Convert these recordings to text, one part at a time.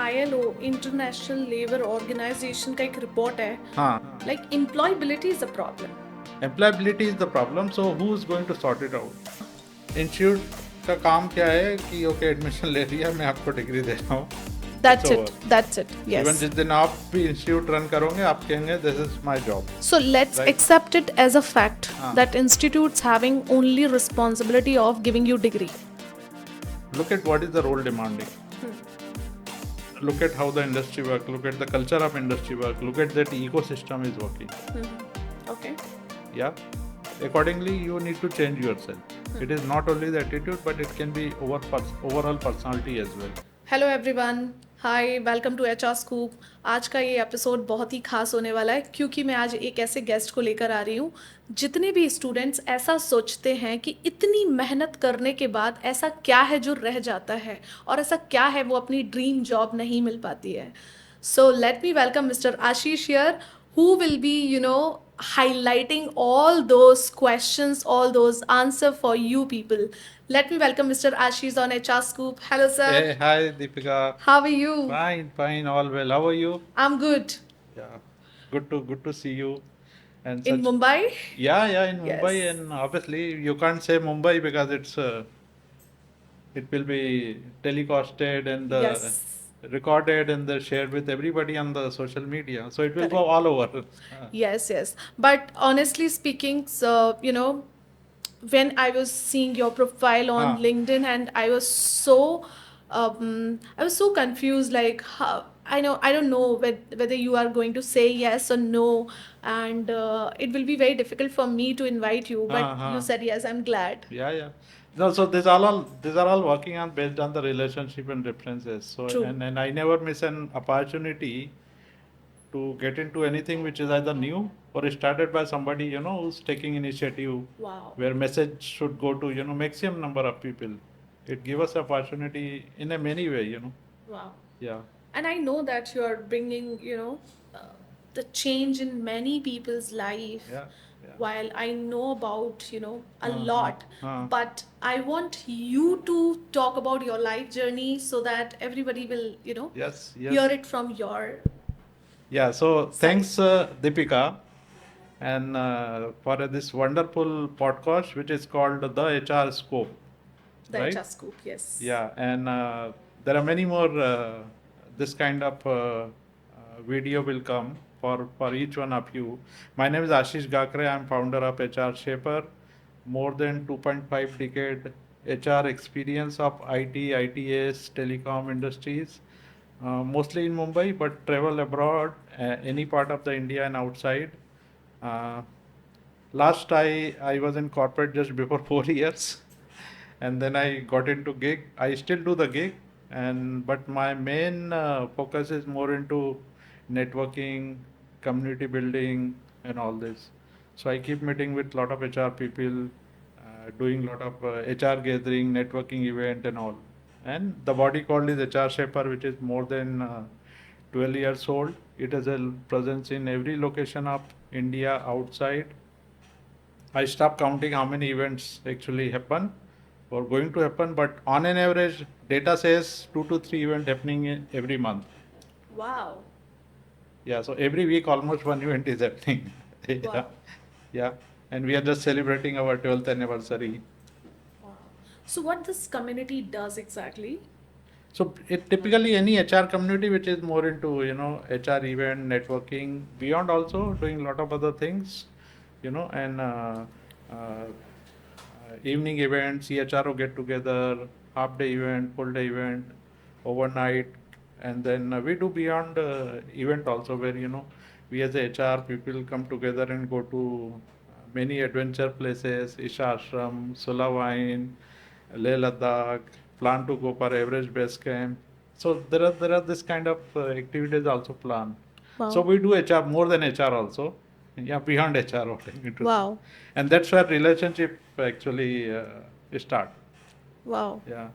ILO international labour organisation का एक report है, हाँ, like employability is a problem. Employability is the problem, so who is going to sort it out? Institute का काम क्या है कि ओके एडमिशन ले लिया, मैं आपको डिग्री दे रहा हूँ, it's over. That's it. Even yes. जिस दिन आप भी इंस्टीट्यूट रन करोगे, आप कहेंगे this is my job, So let's right? accept it as a fact हाँ. that institutes having only responsibility of giving you degree. Look at what is the role demanding. Look at how the industry work. Look at the culture of industry work. Look at that ecosystem is working. Okay. Yeah. Accordingly, you need to change yourself. It is not only the attitude, but it can be overall personality as well. Hello everyone, hi, welcome to HR scoop. आज का ये episode बहुत ही खास होने वाला है क्योंकि मैं आज एक ऐसे गेस्ट को लेकर आ रही हूँ. जितने भी स्टूडेंट्स ऐसा सोचते हैं कि इतनी मेहनत करने के बाद ऐसा क्या है जो रह जाता है और ऐसा क्या है वो अपनी ड्रीम जॉब नहीं मिल पाती है. So let me welcome Mr. Ashish here, who will be, highlighting all those questions, all those answers for you people. Let me welcome Mr. Ashish on HR Scoop. Hello, sir. Hey, hi, Deepika. How are you? Fine, all well. How are you? I'm good. Yeah, good to see you. And In such. Mumbai? Yeah, in Mumbai, Yes. and obviously you can't say Mumbai because it will be telecasted and Yes. recorded and shared with everybody on the social media. So it will go Correct. all over. Yes. But honestly speaking, so, when I was seeing your profile on Ah. LinkedIn, and I was so confused. Like, how, I don't know whether you are going to say yes or no, and it will be very difficult for me to invite you. But you said yes. I'm glad. Yeah. No, so these are all working on based on the relationship and references. So True. and I never miss an opportunity to get into anything which is either new or started by somebody who's taking initiative, Wow. where message should go to maximum number of people. It give us opportunity in a many way. Wow. Yeah. And I know that you are bringing, the change in many people's life. Yeah. While I know about, a Uh-huh. lot, but I want you to talk about your life journey so that everybody will, Yes. hear it from your Yeah, so side. thanks, Deepika, and for this wonderful podcast, which is called the HR Scope, The right? HR Scoop, yes. Yeah, and there are many more. This kind of video will come for each one of you. My name is Ashish Gakre. I'm founder of HR Shaper. More than 2.5 decade HR experience of IT, ITS, telecom industries. Mostly in Mumbai, but travel abroad, any part of the India and outside. Uh, Last I was in corporate just before 4 years, and then I got into gig. I still do the gig, and but my main focus is more into networking, community building, and all this. So I keep meeting with lot of HR people, doing lot of HR gathering, networking event, and all. And the body called is HR Shaper, which is more than 12 years old. It has a presence in every location of India outside. I stopped counting how many events actually happen or going to happen, but on an average, data says 2 to 3 events happening every month. Wow. Yeah, so every week almost one event is happening. Wow. Yeah, and we are just celebrating our 12th anniversary. Wow. So what this community does exactly? So it typically any HR community which is more into HR event networking, beyond also doing a lot of other things, and evening events, CHRO get together, half day event, full day event, overnight, and then we do beyond event also, where we as HR people come together and go to many adventure places, Isha Ashram, Sulawine, Leh Ladakh, plan to go for Everest Base Camp. So there are this kind of activities also planned. Wow. So we do HR more than HR also. Yeah, beyond HR what I mean to say. Wow. And that's where relationship actually start. Wow. Yeah.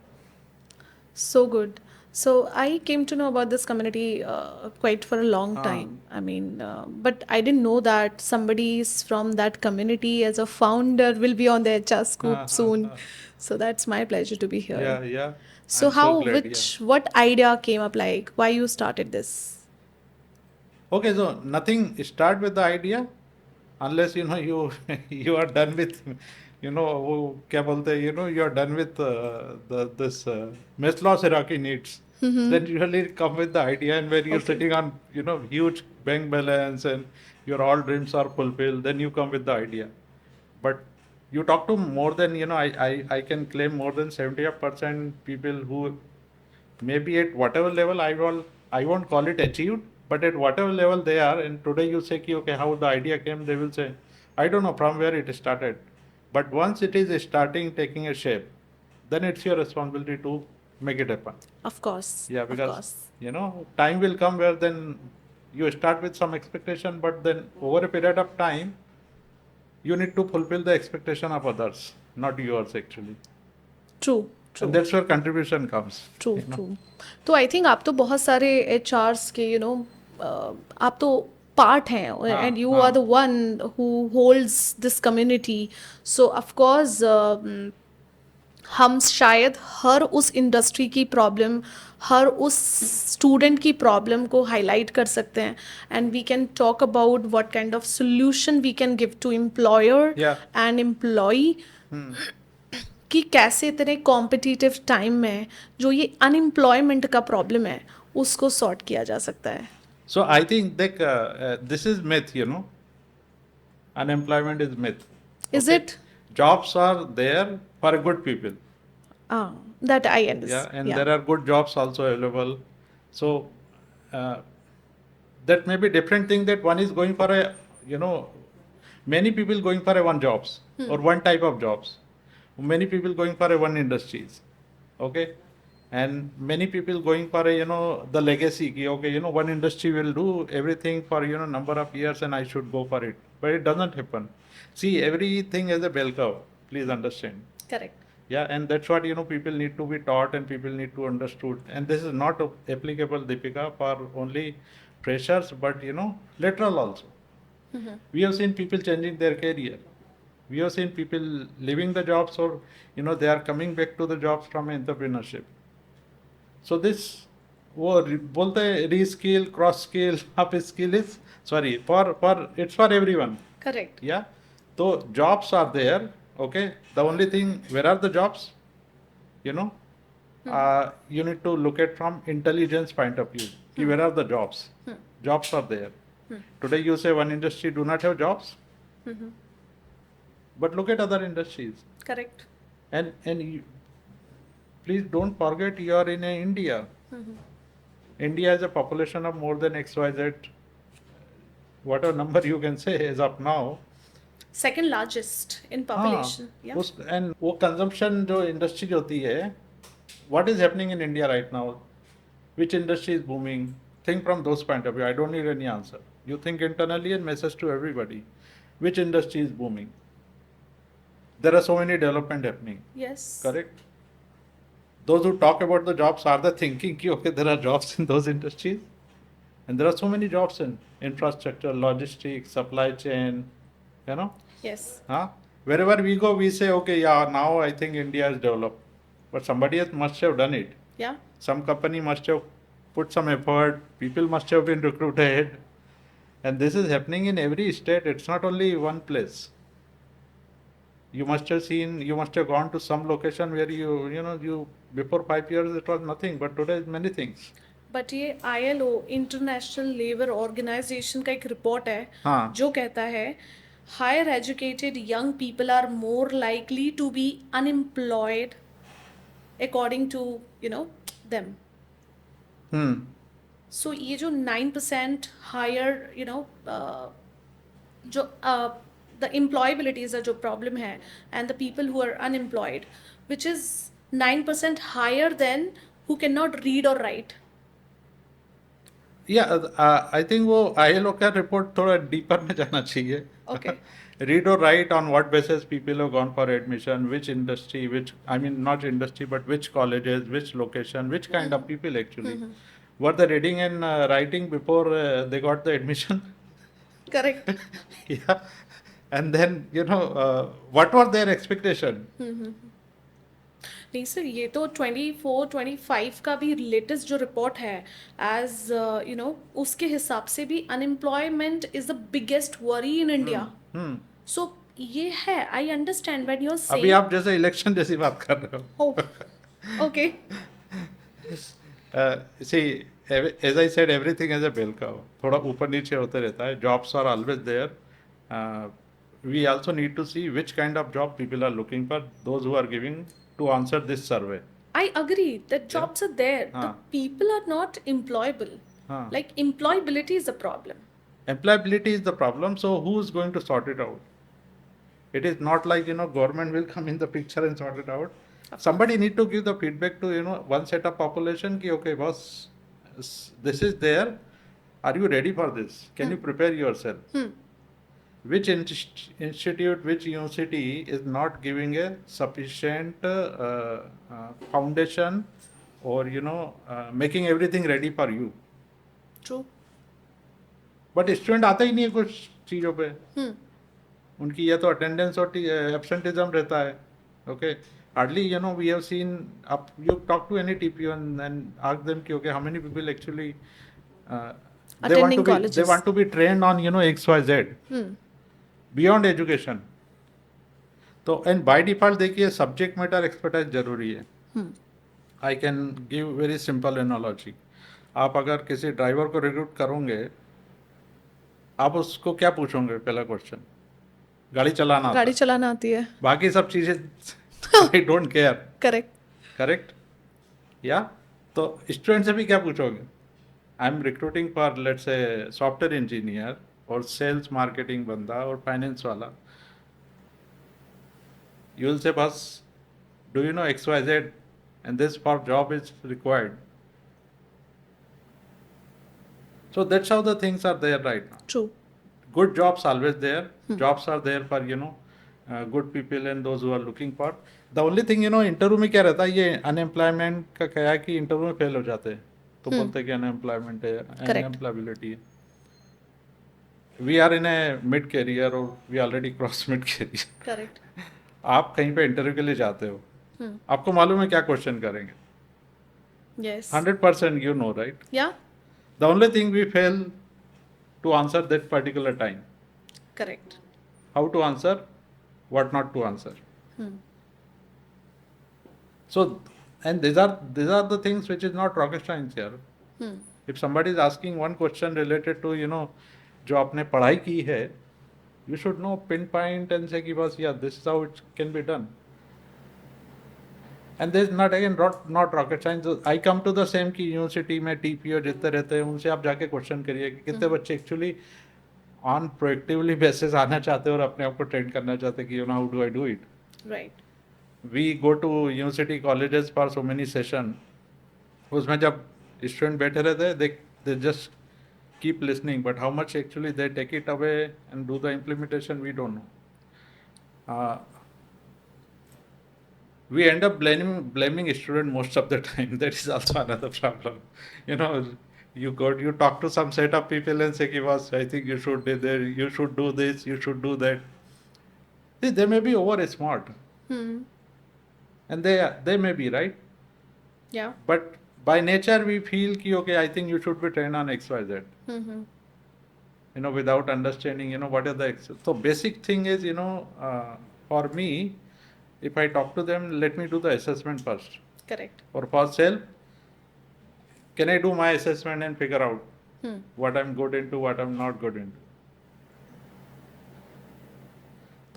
So good. So I came to know about this community quite for a long Ah. time. I mean, but I didn't know that somebody is from that community as a founder will be on the HR Scoop soon. So that's my pleasure to be here. Yeah. So I'm how, so glad. which, Yeah. what idea came up, like why you started this? Okay, so nothing start with the idea unless you know you you are done with you know वो क्या बोलते हैं, you know you are done with the this Maslow's hierarchy needs. Then usually come with the idea, and when you're Okay. sitting on you know huge bank balance and your all dreams are fulfilled, then you come with the idea. But you talk to more than you know I can claim more than 70% people who maybe at whatever level I won't call it achieved, but at whatever level they are, and today you say ki, okay, how the idea came, they will say I don't know from where it started, but once it is starting taking a shape, then it's your responsibility to make it happen. Of course. Yeah, Of because course. you know time will come where then you start with some expectation, but then over a period of time you need to fulfill the expectation of others, not yours actually, True. and True. that's where contribution comes. True You know. True तो I think आप तो बहुत सारे एचआरस के आप तो part हैं and हाँ यू आर हाँ the one who holds this community so of course हम शायद हर उस इंडस्ट्री की प्रॉब्लम हर उस स्टूडेंट की प्रॉब्लम को हाईलाइट कर सकते हैं and we can talk about what kind of solution we can give to employer Yeah. And employee कि कैसे इतने कॉम्पिटिटिव टाइम में जो ये अनएम्प्लॉयमेंट का प्रॉब्लम है उसको सॉर्ट किया जा सकता है. So I think that this is myth, you know. Unemployment is myth. Is Okay? it? Jobs are there for good people. Ah, that I Yeah, understand. and Yeah. there are good jobs also available. So uh, that may be different thing that one is going for a, you know, many people going for a one jobs or one type of jobs. Many people going for a one industries. Okay. And many people going for a, you know, the legacy. Ki, okay, you know, one industry will do everything for, you know, number of years and I should go for it. But it doesn't happen. See, everything has a bell curve. Please understand. Correct. Yeah, and that's what you know people need to be taught and people need to understood. And this is not applicable, Deepika, for only freshers, but you know lateral also. We have seen people changing their career. We have seen people leaving the jobs, or you know they are coming back to the jobs from entrepreneurship. So this वो बोलते हैं reskill, cross skill, up skill is sorry for it's for everyone. Correct. Yeah. So jobs are there. Okay. The only thing, where are the jobs? You know, you need to look at from intelligence point of view. Ki where are the jobs? Jobs are there. Today you say one industry do not have jobs, but look at other industries. Correct. And you, please don't forget you are in a India. India has a population of more than XYZ, whatever number you can say as of now. Second largest in population. Yeah. उस and वो consumption जो industry होती है, what is happening in India right now? Which industry is booming? Think from those point of view. I don't need any answer. You think internally and message to everybody. Which industry is booming? There are so many development happening. Yes. Correct? Those who talk about the jobs are the thinking ki, okay, there are jobs in those industries. And there are so many jobs in infrastructure, logistics, supply chain, you know. Yes. Huh? Wherever we go, we say, okay, yeah, now I think India is developed. But somebody else must have done it. Yeah. Some company must have put some effort, people must have been recruited. And this is happening in every state, it's not only one place. You must have seen, you must have gone to some location where you know, you before 5 years it was nothing, but today is many things. But ये ILO international labour organisation का एक report है हाँ. जो कहता है higher educated young people are more likely to be unemployed according to them. Hmm. So ये जो 9% हायर जो द एम्प्लॉयबिलिटीज का जो प्रॉब्लम है and the people who are unemployed which is 9% higher than who can not read और write. Yeah, I think वो ILO का report थोड़ा डीपर में जाना चाहिए. Okay. Read or write on what basis people have gone for admission, which industry, which I mean not industry, but which colleges, which location, which kind of people actually. Were they reading and writing before they got the admission? Correct. Yeah, and then you know what were their expectation? नहीं sir, ये तो 24-25 का भी latest जो report है, as उसके हिसाब से भी unemployment is the biggest worry in India. Hmm so ये है, I understand when you are अभी सेइंग. आप जैसे इलेक्शन जैसी बात कर रहे ओ, हो. Okay. See, as I said, everything is a bell cow. थोड़ा ऊपर नीचे होते रहता है. Jobs are always there. We also need to see which kind of job people are looking for. Those who are giving to answer this survey. I agree that Yeah. jobs are there. The हाँ people are not employable. हाँ. Like employability is a problem. Employability is the problem. So who is going to sort it out? It is not like government will come in the picture and sort it out. Of Somebody need to give the feedback to one set of population ki okay boss, this is there. Are you ready for this? Can you prepare yourself? Which institute, which university is not giving a sufficient foundation or making everything ready for you? True. But student आता ही नहीं है कुछ चीज़ों पे. उनकी या तो attendance और एब्सेंटिज्म रहता है. Okay, hardly we have seen. आप you talk to any TPO and ask them कि okay how many people actually Attending colleges. they want to be trained on XYZ beyond education. तो and by default देखिए subject matter expertise जरूरी है. I can give very simple analogy. आप अगर किसी driver को recruit करोगे, आप उसको क्या पूछोगे? पहला क्वेश्चन, गाड़ी चलाना गाड़ी चलाना आती है. बाकी सब चीजें I don't care. Correct. Correct. या तो स्टूडेंट से भी क्या पूछोगे? I am recruiting for let's say software engineer और सेल्स मार्केटिंग बंदा और फाइनेंस वाला. यू विल से बस do you know XYZ and this for job is required. So that's how the things are there right now. True. Good jobs always there. Jobs are there for good people and those who are looking for. The only thing interview में क्या रहता है, ये unemployment का क्या है कि interview में फेल हो जाते हैं तो बोलते हैं कि अनएम्प्लॉयमेंट है, अनएम्प्लॉयबिलिटी है. We are in a mid career और we already cross mid career. Correct. आप कहीं पे इंटरव्यू के लिए जाते हो, आपको मालूम है क्या क्वेश्चन करेंगे. यस. 100% you know, right? या. The only thing we fail to answer that particular time. Correct. How to answer, what not to answer. So, and these are the things which is not rocket science here. If somebody is asking one question related to जो आपने पढ़ाई की है, you should know pinpoint and say कि बस yeah, this is how it can be done. And there is not rocket science. I come to the same कि university में TPO जितने रहते हैं उनसे आप जाके क्वेश्चन करिए कि कितने बच्चे एक्चुअली ऑन प्रोएक्टिवली बेसिस आना चाहते हैं और अपने आप को ट्रेन करना चाहते हैं कि how do I do it. Right. We go to university colleges for so many session. उसमें जब स्टूडेंट बैठे रहते हैं they just keep listening, but how much actually they take it away and do the implementation we don't know. We end up blaming student most of the time. That is also another problem. You talk to some set of people and say, "Boss, I think you should do this, you should do this, you should do that." See, they may be over smart, and they may be right. Yeah. But by nature, we feel कि okay, I think you should be trained on XYZ. Without understanding, what are the so basic thing is, for me. If I talk to them, let me do the assessment first. Correct. Or for self, can I do my assessment and figure out what I'm good into, what I'm not good into.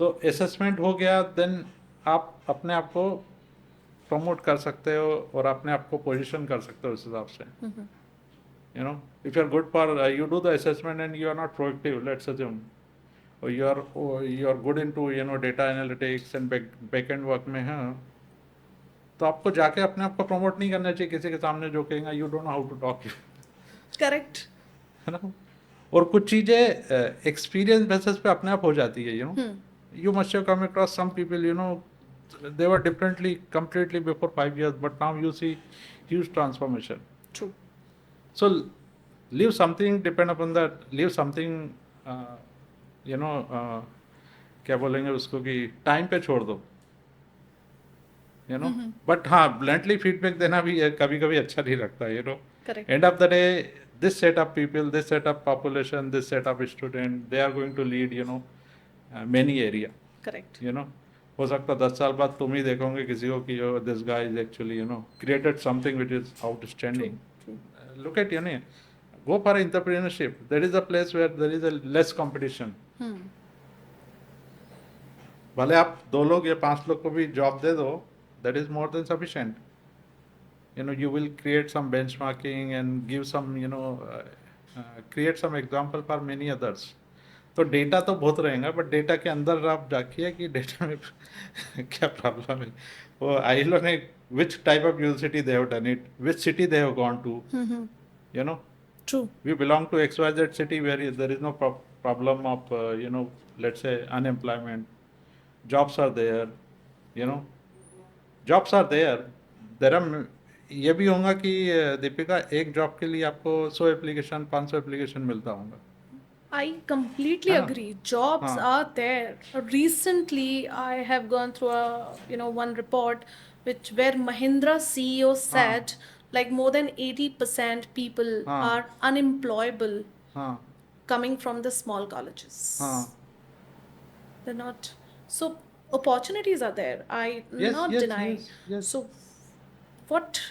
तो assessment हो गया, then आप अपने आप को promote कर सकते हो और अपने आप को पोजीशन कर सकते हो उस हिसाब से. If you're good for, you do the assessment and you are not proactive, let's assume. और you are good into data analytics and back end work में है, तो आपको जाके अपने आप को प्रमोट नहीं करना चाहिए किसी के सामने जो कहेगा you don't know how to talk. Correct. है ना. और कुछ चीजें एक्सपीरियंस बेसिस पे अपने आप हो जाती है. You must have come across some people they were differently completely before 5 years, but now you see huge transformation. True. So leave something, depend upon that, leave something क्या बोलेंगे उसको कि टाइम पे छोड़ दो. You know. बट हाँ, bluntly feedback देना भी कभी कभी अच्छा नहीं लगता, you know. Correct. And of the day, this set of people, this set of population, this set of student, they are going to lead, you know, many area, correct. You know. हो सकता है 10 साल बाद तुम ही देखोगे किसी को कि this guy is actually, you no, created something which is true. Outstanding. True. Look at, you know, go for entrepreneurship. That is a place where there is a less competition. भले आप 2 लोग या 5 लोग को भी जॉब दे दो, that is more than sufficient. You know, you will create some benchmarking and give some, you know, create some example for many others. तो data तो बहुत रहेगा, बट डेटा के अंदर आप जाकिए कि डेटा में क्या प्रॉब्लम है. वो आईएलओ ने which type of university they have done it, which city they have gone to, you know. True. We belong to XYZ city where there is no problem of, you know, let's say unemployment. Jobs are there, you know. Jobs are there. There are, ये भी होगा कि दीपिका एक job के लिए आपको 100 application 500 application मिलता होगा. I completely हाँ. agree. Jobs हाँ. are there. Recently, I have gone through one report where Mahindra CEO said like more than 80% people हाँ. are unemployable हाँ. coming from the small colleges. हाँ. They're not. So opportunities are there. I Yes, not yes, denying. yes, yes. So what,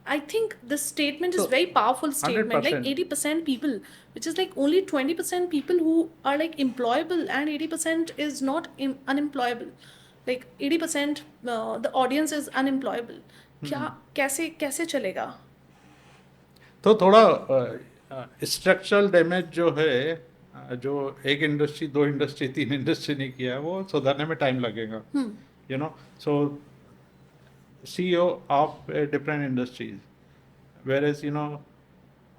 I think this statement is So, very powerful statement. Like 100%. 80% people, which is like only 20% people who are like employable and 80% is not unemployable. Like 80% the audience is unemployable. क्या कैसे कैसे चलेगा? तो थोड़ा structural damage जो है, जो एक इंडस्ट्री 2 इंडस्ट्री 3 इंडस्ट्री ने किया है, वो सुधारने में टाइम लगेगा, you know. So CEO of different industries, whereas, you know,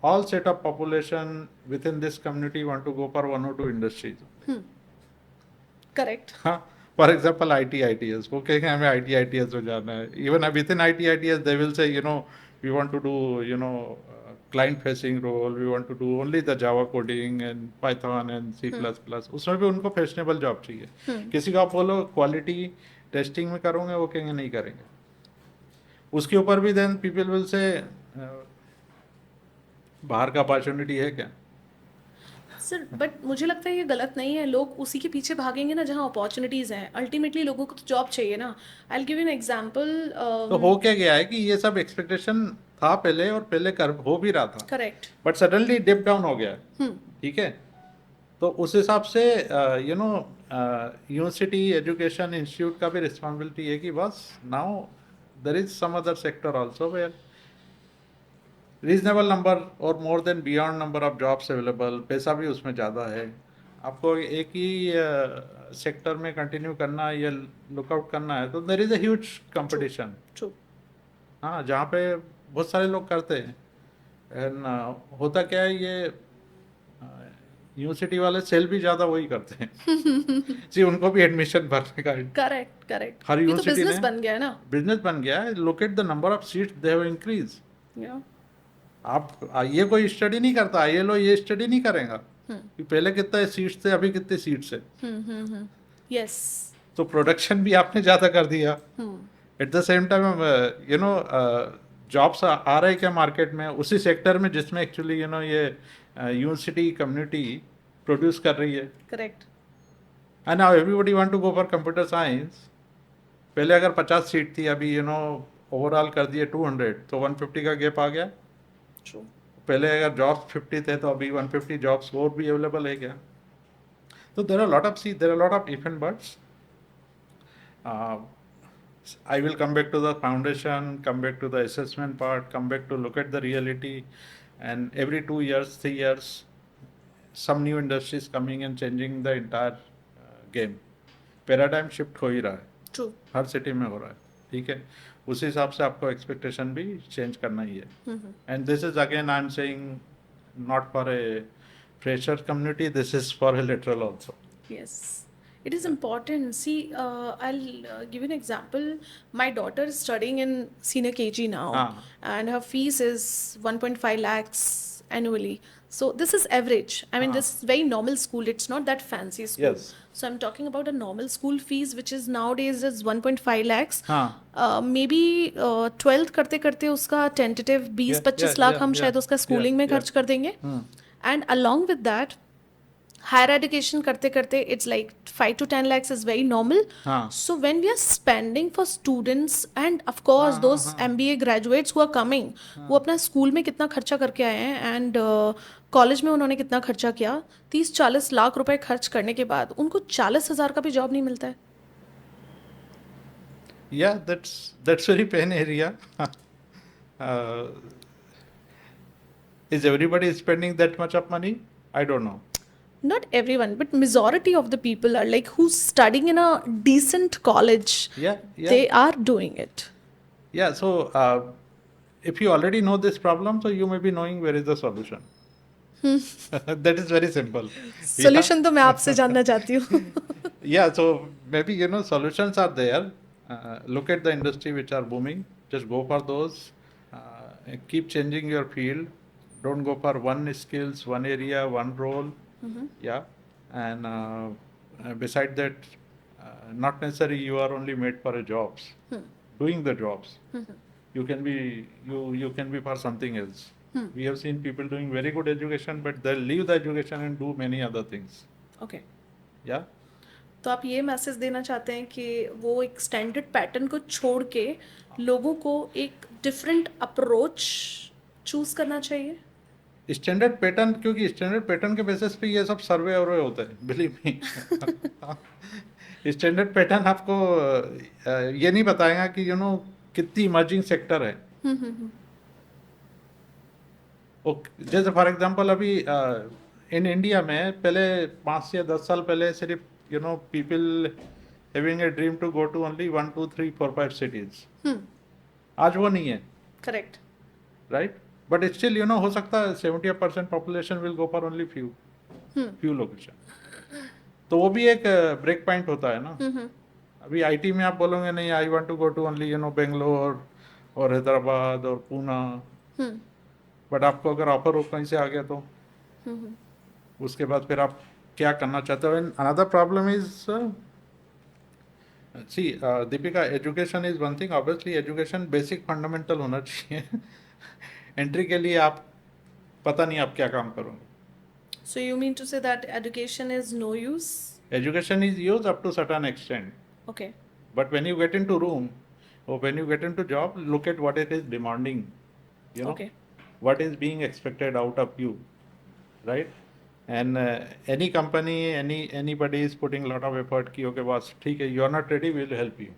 all set of population within this community want to go for 1 or 2 industries. Correct. हाँ. For example, ITS, वो कहेंगे हमें ITS में जाना है. Even within ITS they will say, you know, we want to do, you know, client facing role, we want to do only the Java coding and Python and C++. उसमें भी उनको fashionable job चाहिए. किसी को आप बोलो quality testing में करोगे, वो कहेंगे नहीं करेंगे. उसके ऊपर भी देन पीपल विल से बाहर का अपॉर्चुनिटी है क्या. सर बट मुझे लगता है ये गलत नहीं है. लोग उसी के पीछे भागेंगे ना जहाँ अपॉर्चुनिटीज हैं. अल्टीमेटली लोगों को तो जॉब चाहिए ना. I will give you an example. तो हो क्या गया है कि ये सब एक्सपेक्टेशन था पहले, और पहले कर हो भी रहा था. Correct. But suddenly dip down हो गया. ठीक है. तो उस हिसाब से you know, university education institute का भी रिस्पॉन्सिबिलिटी है कि बस now there is some other sector also where reasonable number और more than beyond number of jobs available. पैसा भी उसमें ज़्यादा है. आपको एक ही सेक्टर में कंटिन्यू करना है या लुकआउट करना है, तो there is a huge competition. True. हाँ, जहाँ पे बहुत सारे लोग करते हैं. एंड होता क्या है, ये यूनिवर्सिटी वाले सेल भी ज़्यादा वही करते हैं. जी, उनको भी एडमिशन भरने का. करेक्ट. करेक्ट. हर ये तो यूनिवर्सिटी बिजनेस ने बन गया है ना. बिजनेस बन गया है. Look at the number of seats they have increase. या आप ये कोई स्टडी नहीं करता, ILO ये स्टडी नहीं करेगा कि पहले कितने सीट्स थे, अभी कितने सीट्स है. यस. तो प्रोडक्शन भी आपने ज़्यादा कर दिया. At the same time you know, jobs आ रहे क्या मार्केट में उसी सेक्टर में जिसमें एक्चुअली यू नो ये यूनिवर्सिटी कम्युनिटी प्रोड्यूस कर रही है. Correct. And now everybody want to go for computer science. पहले अगर 50 सीट थी, अभी यू नो ओवरऑल कर दिए 200, तो 150 का गैप आ गया. ट्रू. पहले अगर जॉब्स 50 थे तो अभी 150 जॉब्स और भी अवेलेबल है क्या. तो there are lot of if and buts. I will come back to the foundation, come back to the assessment part, come back to look at the reality, and every 2 years, 3 years, some new industries coming and changing the entire game. Paradigm shift हो ही रहा है. True. हर city में हो रहा है. ठीक है. उस हिसाब से आपको एक्सपेक्टेशन भी चेंज करना ही है. And this is again I am saying not for a fresher community, this is for a literal also. Yes, it is important. See, I'll give you an example. My daughter is studying in senior KG now, and her fees is 1.5 lakhs annually. So this is average. I mean, हाँ, this is very normal school. It's not that fancy school. yes, So I'm talking about a normal school fees, which is nowadays is 1.5 lakhs. हाँ, Maybe 12th करते करते उसका tentative 20-25 lakh हम शायद उसका schooling में खर्च कर देंगे. And along with that, higher education करते करते it's like 5 to 10 lakhs is very normal. हाँ, So when we are spending for students and of course those MBA graduates who are coming, वो अपना स्कूल में कितना खर्चा करके आए हैं एंड कॉलेज में उन्होंने कितना खर्चा किया, 30-40 लाख रुपए खर्च करने के बाद उनको 40,000 का भी जॉब नहीं मिलता है. yeah, that's very pain area. uh, is everybody spending that much of money? I don't know. Not everyone, but majority of the people are like who's studying in a decent college. Yeah, yeah, They are doing it. yeah. So if you already know this problem, so you may be knowing where is the solution. That is very simple. Solution तो मैं आपसे जानना चाहती हूँ. Yeah, so maybe solutions are there. Look at the industry which are booming. Just go for those. Keep changing your field. Don't go for one skills, one area, one role. Yeah, and beside that, not necessarily you are only made for a jobs. Doing the jobs, you can be you can be for something else. We have seen people doing very good education, but they'll leave the education and do many other things. Okay. Yeah. तो आप ये message देना चाहते हैं कि वो एक standard pattern को छोड़ के लोगों को एक डिफरेंट अप्रोच चूज करना चाहिए. स्टैंडर्ड पैटर्न, क्योंकि स्टैंडर्ड पैटर्न के बेसिस पे ये सब सर्वे और होते हैं, बिलीव मी. स्टैंडर्ड पैटर्न आपको ये नहीं बताएगा कि कितनी इमर्जिंग सेक्टर है. जैसे फॉर एग्जांपल अभी इन इंडिया में पहले 5 या 10 साल पहले सिर्फ people having a dream to go to only 1 2 3 4 5 cities. आज वो नहीं है. करेक्ट. राइट, बट स्टिल हो सकता है 70% population will go for only few location. तो वो भी एक ब्रेक पॉइंट होता है ना. अभी आईटी में आप बोलोगे नहीं, I want to go to only Bangalore और हैदराबाद और पूना, बट आपको अगर ऑफर हो कहीं से आ गया तो उसके बाद फिर आप क्या करना चाहते हो. And another problem is see Deepika, education is one thing. Obviously education basic fundamental होना चाहिए. एंट्री के लिए आप पता नहीं आप क्या काम करोगे. So you mean to say that education is no use? Education is used up to certain extent, Okay. but when you get into room or when you get into job, look at what it is demanding. Okay. What is being expected out of you, right? And any company, anybody is putting a lot of effort कि okay boss, ठीक है, you are not ready, we will help you.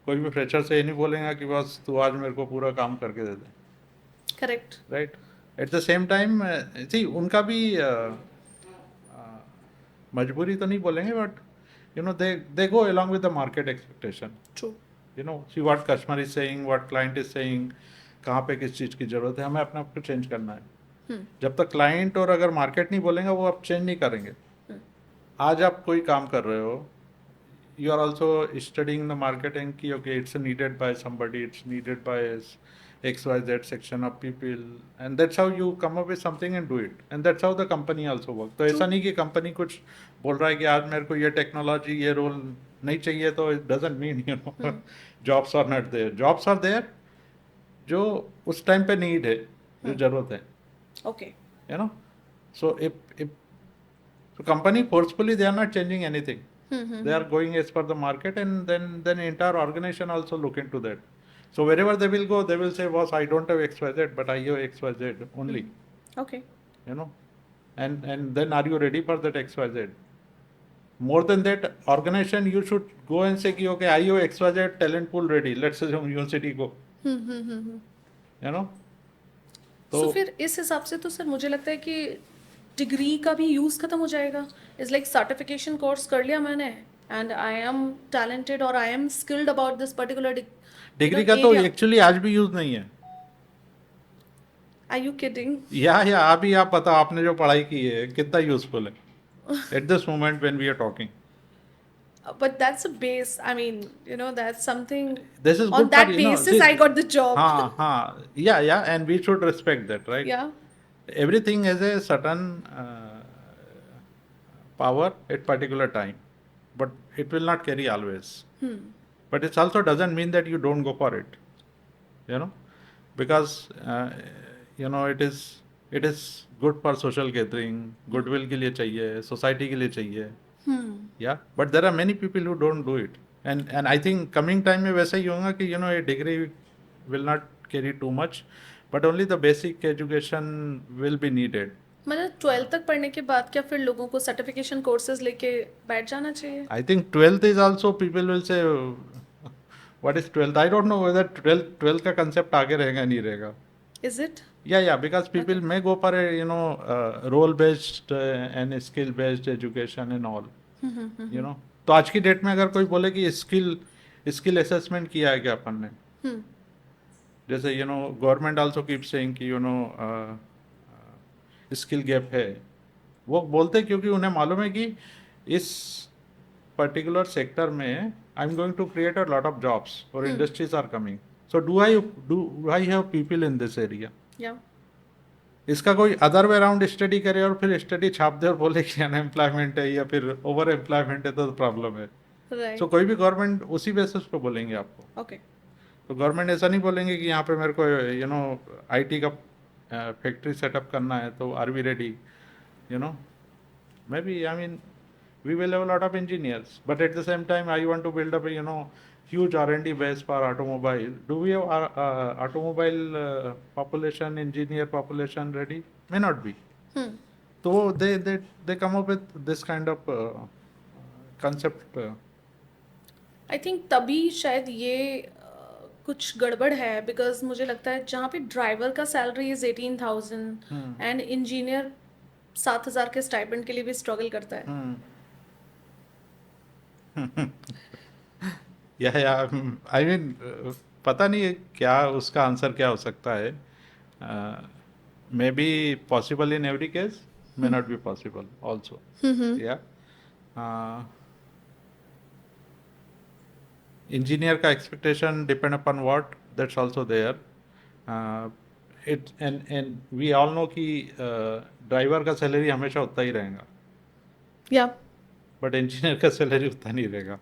कोई भी fresher से ये नहीं बोलेगा कि बस तू आज मेरे को पूरा काम करके दे दे. Correct. Right. At the same time see उनका भी मजबूरी तो नहीं बोलेंगे, but they go along with the market expectation. True. See what customer is saying, what client is saying, कहाँ पे किस चीज़ की ज़रूरत है, हमें अपने आप को चेंज करना है. जब तक क्लाइंट और अगर मार्केट नहीं बोलेंगे वो आप चेंज नहीं करेंगे. आज आप कोई काम कर रहे हो, you are also studying the marketing कि okay it's needed by somebody, it's needed by XYZ section of people, and that's how you come up with something and do it, and that's how the company also work. तो ऐसा नहीं कि company कुछ बोल रहा है कि आज मेरे को ये टेक्नोलॉजी ये रोल नहीं चाहिए तो it doesn't mean jobs are not there. Jobs are there जो उस टाइम पे नीड है, जो जरूरत है. Okay. So if so company forcefully they are not changing anything. They are going as per the market, and then entire organization also look into that. So wherever they will go, they will say, boss, I don't have XYZ, but I have XYZ only. Okay. And then are you ready for that XYZ? More than that, organization you should go and say, okay, I have XYZ talent pool ready. Let's assume university go. So फिर इस हिसाब से तो sir मुझे लगता है कि degree का भी यूज खत्म हो जाएगा. इज लाइक सर्टिफिकेशन कोर्स कर लिया मैंने एंड आई एम टैलेंटेड और I am skilled about this particular degree का तो एक्चुअली आज भी यूज नहीं है. Are you kidding? या अभी आप बताओ आपने जो पढ़ाई की है कितना यूजफुल है at this moment when we are talking. But that's a base. I mean, that's something. This is on good that for, basis, I got the job. Yeah, and we should respect that, right? Yeah. everything has a certain power at particular time, but it will not carry always. But it also doesn't mean that you don't go for it, you know, because it is good for social gathering, goodwill के लिए चाहिए, society के लिए चाहिए, yeah. But there are many people who don't do it, and I think coming time में वैसा ही होगा कि a degree will not carry too much, but only the basic education will be needed. मतलब 12th तक पढ़ने के बाद क्या फिर लोगों को सर्टिफिकेशन कोर्सेज लेके बैठ जाना चाहिए? I think 12th is also, people will say, what is 12th? I don't know whether 12th का concept आगे रहेगा नहीं रहेगा. Is it? Yeah, because people may go for a, role-based and skill-based education and all, तो आज की date में अगर कोई बोले कि स्किल असेसमेंट किया है क्या अपन ने, जैसे गवर्नमेंट आल्सो कीप सेइंग कि स्किल गैप है, वो बोलते क्योंकि उन्हें मालूम है कि इस पर्टिकुलर सेक्टर में I am going to create a lot of jobs और industries are coming, so do I have people in this area. Yeah. इसका कोई अदर वे अराउंड स्टडी करे और फिर स्टडी छाप दे और बोले कि अनएम्प्लॉयमेंट है या फिर ओवर एम्प्लॉयमेंट है, तो प्रॉब्लम है. Right. सो कोई भी गवर्नमेंट उसी बेसिस पे बोलेंगे आपको. Okay. तो गवर्नमेंट ऐसा नहीं बोलेंगे कि यहाँ पे मेरे को आईटी का फैक्ट्री सेटअप करना है, तो are we ready, maybe, I mean, we will have a lot of engineers, but at the same time I want to build up a huge R&D base for automobile. Do we have automobile population, engineer population ready? May not be. So they come up with this kind of concept. I think तभी शायद ये कुछ गड़बड़ है, because मुझे लगता है जहाँ पे ड्राइवर का सैलरी इज 18,000 एंड इंजीनियर 7,000 के स्टाइपेंड के लिए भी स्ट्रगल करता है. आई मीन, पता नहीं है क्या उसका आंसर क्या हो सकता है. May be possible in every case, may not be possible also. या इंजीनियर का expectation depend upon what, that's also there. It and we all know कि ड्राइवर का सैलरी हमेशा उतना ही रहेगा, या बट इंजीनियर का सैलरी उतना नहीं रहेगा.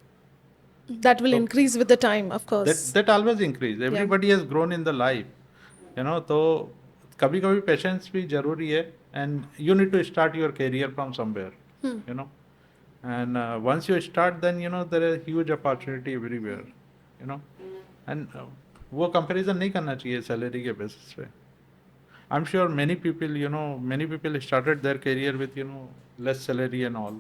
that will increase with the time, of course. That always increase. Everybody has grown in the life, तो कभी कभी पेशेंस भी जरूरी है, and you need to start your career from somewhere, and once you start, then there is huge opportunity everywhere, and वो comparison नहीं करना चाहिए सैलरी के बेसिस पे. I am sure many people started their career with less salary and all.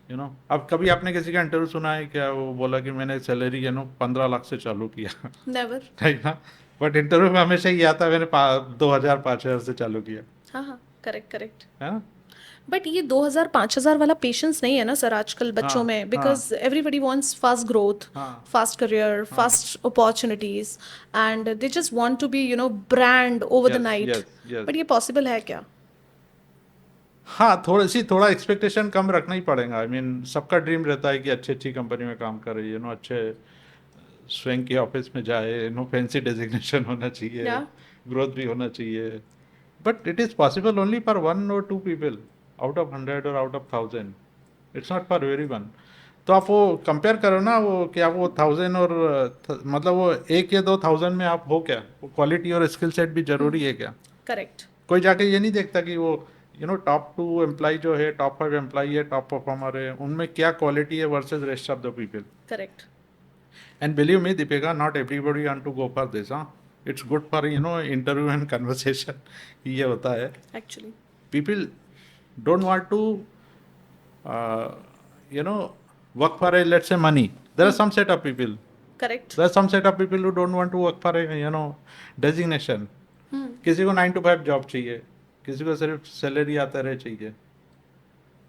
अब कभी आपने किसी का इंटरव्यू सुना है क्या, वो बोला कि मैंने सैलरी 15 लाख से चालू किया? नेवर. नहीं ना, बट इंटरव्यू में हमेशा ये आता है मैंने 2,000 5,000 से चालू किया. हाँ, करेक्ट. है ना? बट ये 2,000 5,000 वाला पेशेंस नहीं है ना सर आजकल बच्चों में, because everybody wants fast growth, fast career, fast opportunities, and they just want to be brand over the night. But ये पॉसिबल है क्या? हाँ, थोड़ा एक्सपेक्टेशन कम रखना ही पड़ेगा. आई मीन, सबका ड्रीम रहता है कि अच्छी कंपनी में काम करे, अच्छे स्वयं के ऑफिस में जाए, फैंसी डेजिग्नेशन होना चाहिए, ग्रोथ भी होना चाहिए. But it is possible only for 1 or 2 people out of 100 और out of 1,000. It's not for everyone. तो आप वो कंपेयर करो ना, वो क्या वो 1,000 और मतलब वो 1 या 2,000 में आप हो क्या, वो क्वालिटी और स्किल सेट भी जरूरी है क्या? करेक्ट. कोई जाके ये नहीं देखता कि वो टॉप 2 एम्प्लॉय जो है, टॉप 5 एम्प्लॉय है, टॉप परफॉर्मर है, उनमें क्या क्वालिटी है versus rest of the people. Correct. And believe me Deepika, not everybody want to go for this. It's good for interview and conversation. ये होता है actually. People don't want to work for a, let's say, money. There are some set of people. Correct. There are some set of people who don't want to work for a designation. किसी को 9 to 5 job चाहिए, किसी को सिर्फ salary आता रहे चाहिए.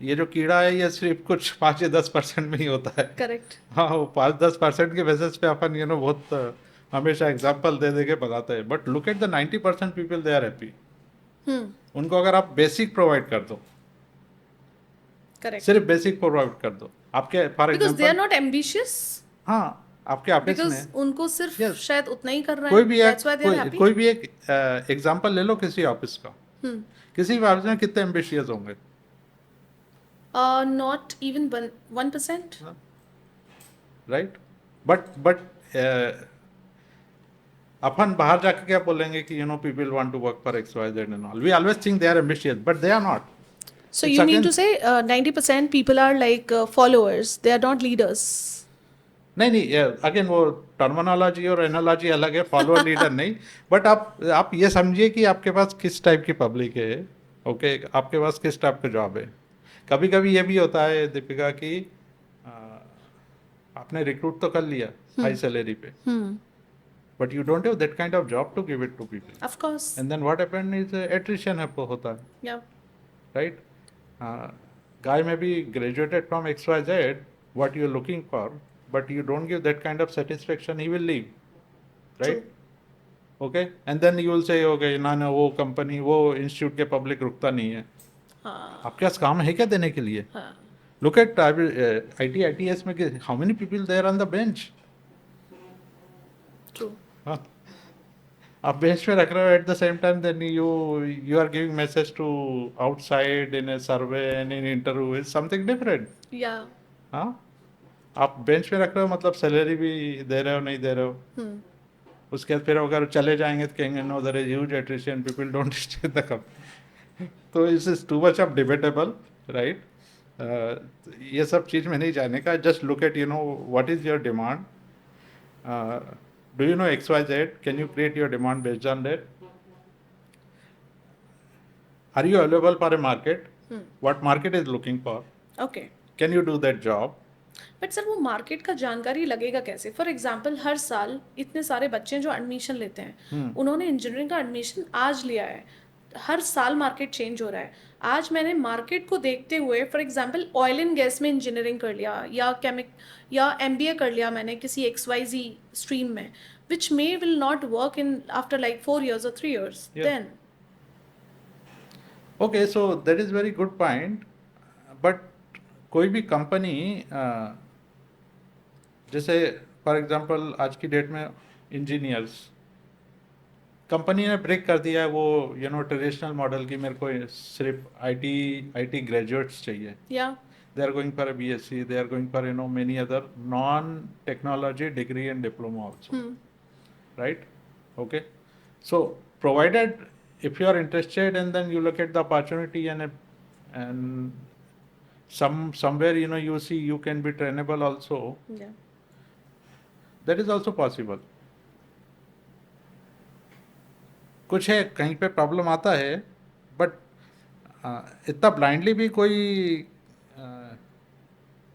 ये जो कीड़ा है ये सिर्फ कुछ 5 या 10% में ही होता है. करेक्ट. हाँ, वो 5-10% के बेसिस पे अपन बहुत हमेशा एग्जाम्पल दे के बताते हैं. But look at the 90% people, they are happy. उनको अगर आप बेसिक प्रोवाइड कर दो, सिर्फ बेसिक प्रोवाइड कर दो, आपके for example, because they are not ambitious. हाँ, आपके ऑफिस में उनको सिर्फ शायद उतना ही करना है. कोई भी एक एग्जांपल ले लो किसी ऑफिस का. किसी भी ऑफिस में कितने एम्बिशियस होंगे? Not even 1%. राइट? बट अपन बाहर जाके क्या बोलेंगे कि people want to work for X Y Z and all, we always think they are ambitious but they are not. So it's you mean again. to say 90% people are like followers, they are not leaders. नहीं नहीं, again वो terminology और analogy अलग है, follower leader नहीं. But आप ये समझिए कि आपके पास किस टाइप की पब्लिक है. ओके, आपके पास किस टाइप का जॉब है. कभी कभी ये भी होता है दीपिका कि अ, आपने रिक्रूट तो कर लिया हाई सैलरी पे, but you don't have that kind of job to give it to people. Of course. And then what happened is attrition है, होता है. Yeah. Right? Guy may be graduated from XYZ, what you're looking for, but you don't give that kind of satisfaction, he will leave. Right? True. Okay? And then you will say, okay, ना वो company, वो institute के public रुकता नहीं है. हाँ. आपके पास काम है क्या देने के लिए? हाँ. Look at IT, ITS में how many people there on the bench? True. हाँ. आप बेंच पे रख रहे हो, at the same time then you are giving message to outside in a survey and in interview is something different. Yeah. हाँ, आप bench पे रख रहे हो मतलब सैलरी भी दे रहे हो, नहीं दे रहे हो. उसके बाद फिर अगर चले जाएंगे तो कहेंगे no there is huge attrition, people don't stay in the company. तो this is too much of debatable. Right? ये सब चीज़ में नहीं जाने का. Just look at what is your demand. Do you know XYZ? Can you create your demand based on that? Are you available for a market? What market is looking for? Okay. Can you do that job? But sir वो market का जानकारी लगेगा कैसे? For example हर साल इतने सारे बच्चे जो एडमिशन लेते हैं, उन्होंने इंजीनियरिंग का एडमिशन आज लिया है, हर साल मार्केट चेंज हो रहा है. आज मैंने मार्केट को देखते हुए for example oil and gas में इंजीनियरिंग कर लिया या एमबीए कर लिया मैंने किसी XYZ स्ट्रीम में, which may will not work in after like 4 years or 3 years. Yeah. Then Okay, so that is very good point. But कोई भी कंपनी जैसे फॉर एग्जांपल आज की डेट में इंजीनियर्स, कंपनी ने ब्रेक कर दिया है वो ट्रेडिशनल मॉडल की, मेरे को सिर्फ आईटी ग्रेजुएट्स चाहिए. yeah. They are going for a BSc, they are going for many other non-technology degree and diploma also. Right? Okay. So provided if you are interested and then you look at the opportunity and somewhere you see you can be trainable also, Yeah. that is also possible. कुछ है कहीं पे problem आता है, but इतना blindly भी कोई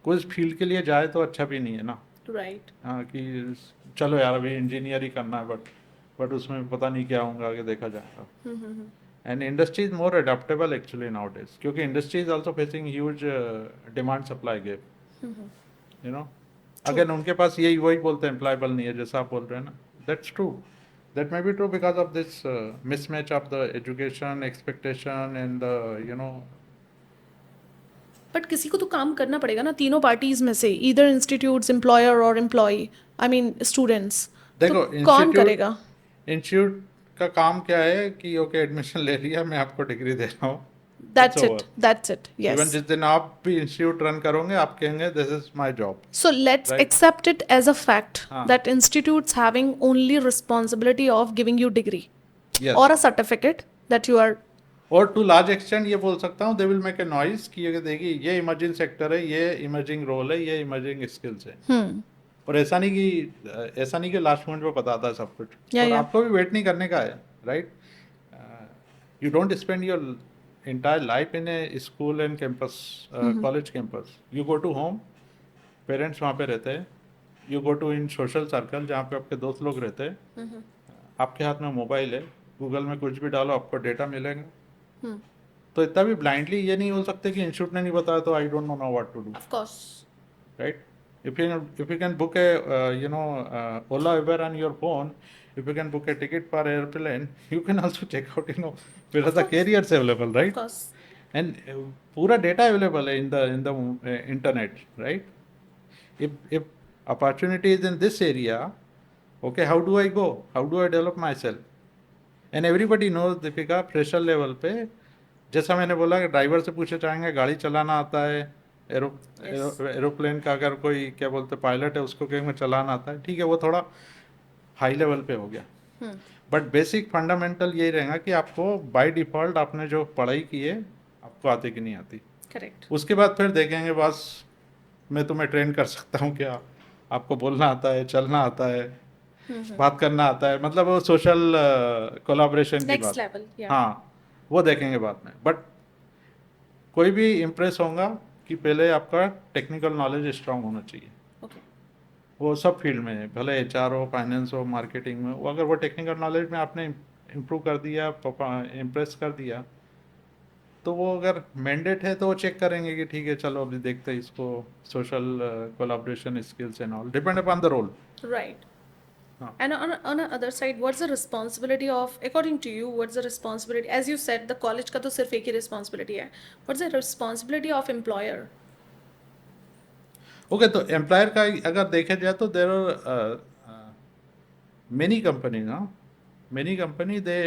field के लिए जाए तो अच्छा भी नहीं है ना. Right. हाँ, कि चलो यार अभी इंजीनियर ही करना है, बट उसमें पता नहीं क्या होगा, आगे देखा जाएगा. And industry is more adaptable actually nowadays, क्योंकि industry is also facing huge demand supply gap. Again उनके पास वही बोलते हैं एम्प्लॉयबल नहीं है, जैसा आप बोल रहे हैं ना. That's true. That may be true because of this mismatch of the education expectation and but किसी को तो काम करना पड़ेगा ना तीनों पार्टीज में से, ईदर इंस्टीट्यूट्स, एम्प्लॉयर और एम्प्लॉय, आई मीन स्टूडेंट्स. देखो तो कौन करेगा? इंस्टीट्यूट का काम क्या है कि ओके एडमिशन ले लिया, मैं आपको डिग्री दे रहा हूँ. That's it. That's it. Yes. Even जिस दिन आप भी इंस्टीट्यूट रन करोगे आप कहेंगे this is my job. So let's Right. accept it as a fact हाँ. that institutes having only responsibility of giving you degree Yes. or a certificate that you are. और to large extent ये बोल सकता हूँ they will make a noise कि ये देखिए ये इमर्जिंग सेक्टर है, ये इमर्जिंग रोल है, ये इमर्जिंग स्किल्स है. और ऐसा नहीं कि लास्ट मोमेंट पे बताता है सब कुछ. Yeah, और yeah. आपको भी वेट नहीं करने का है. Right? You don't spend your entire life in a school and campus, college campus. You go to home, parents वहाँ पे रहते हैं. You go to in social circle जहाँ पे आपके दोस्त लोग रहते हैं. आपके हाथ में मोबाइल है, गूगल में कुछ भी डालो आपको डेटा मिलेगा. तो इतना भी ब्लाइंडली ये नहीं हो सकते कि इंस्टीट्यूट ने नहीं बताया तो I don't know what to do. Of course. Right? If you can book a Ola Uber on your phone, if you can book a ticket for airplane, you can also check out where are the carriers available, Of right? course. And पूरा data available है in the internet, right? If opportunity is in this area, okay, how do I go? How do I develop myself? And everybody knows Deepika fresher level पे, जैसा मैंने बोला कि driver से पूछे जाएंगे गाड़ी चलाना आता है, यस। एरोप्लेन का अगर कोई क्या बोलते पायलट है उसको कहेंगे चलाना आता है, ठीक है वो थोड़ा हाई लेवल पे हो गया। हम्म। बट बेसिक फंडामेंटल यही रहेगा कि आपको बाय डिफ़ॉल्ट आपने जो पढ़ाई की है आपको आती कि नहीं आती। करेक्ट। उसके बाद फिर देखेंगे बस मैं तुम्हें ट्रेन कर सकता हूँ क्या, आपको बोलना आता है, चलना आता है, हम्म। बात करना आता है, मतलब वो सोशल कोलाब्रेशन की नेक्स्ट बात। लेवल, या। हाँ, वो देखेंगे बाद में। बट कोई भी इम्प्रेस होगा कि पहले आपका टेक्निकल नॉलेज स्ट्रांग होना चाहिए। ओके। वो सब फील्ड में है, भले एचआर हो, फाइनेंस हो, मार्केटिंग में, वो अगर वो टेक्निकल नॉलेज में आपने इम्प्रूव कर दिया, इम्प्रेस कर दिया, तो वो अगर मैंडेट है तो वो चेक करेंगे कि ठीक है चलो अभी देखते हैं इसको, social collaboration skills and all depend upon the role. Right. हाँ। And on the other side, what's the responsibility of, according to you, what's the responsibility? As you said, the college का तो सिर्फ एक ही responsibility है. What's the responsibility of employer? Okay, तो employer का अगर देखा जाए तो देर आर मेनी कंपनी ना, many company they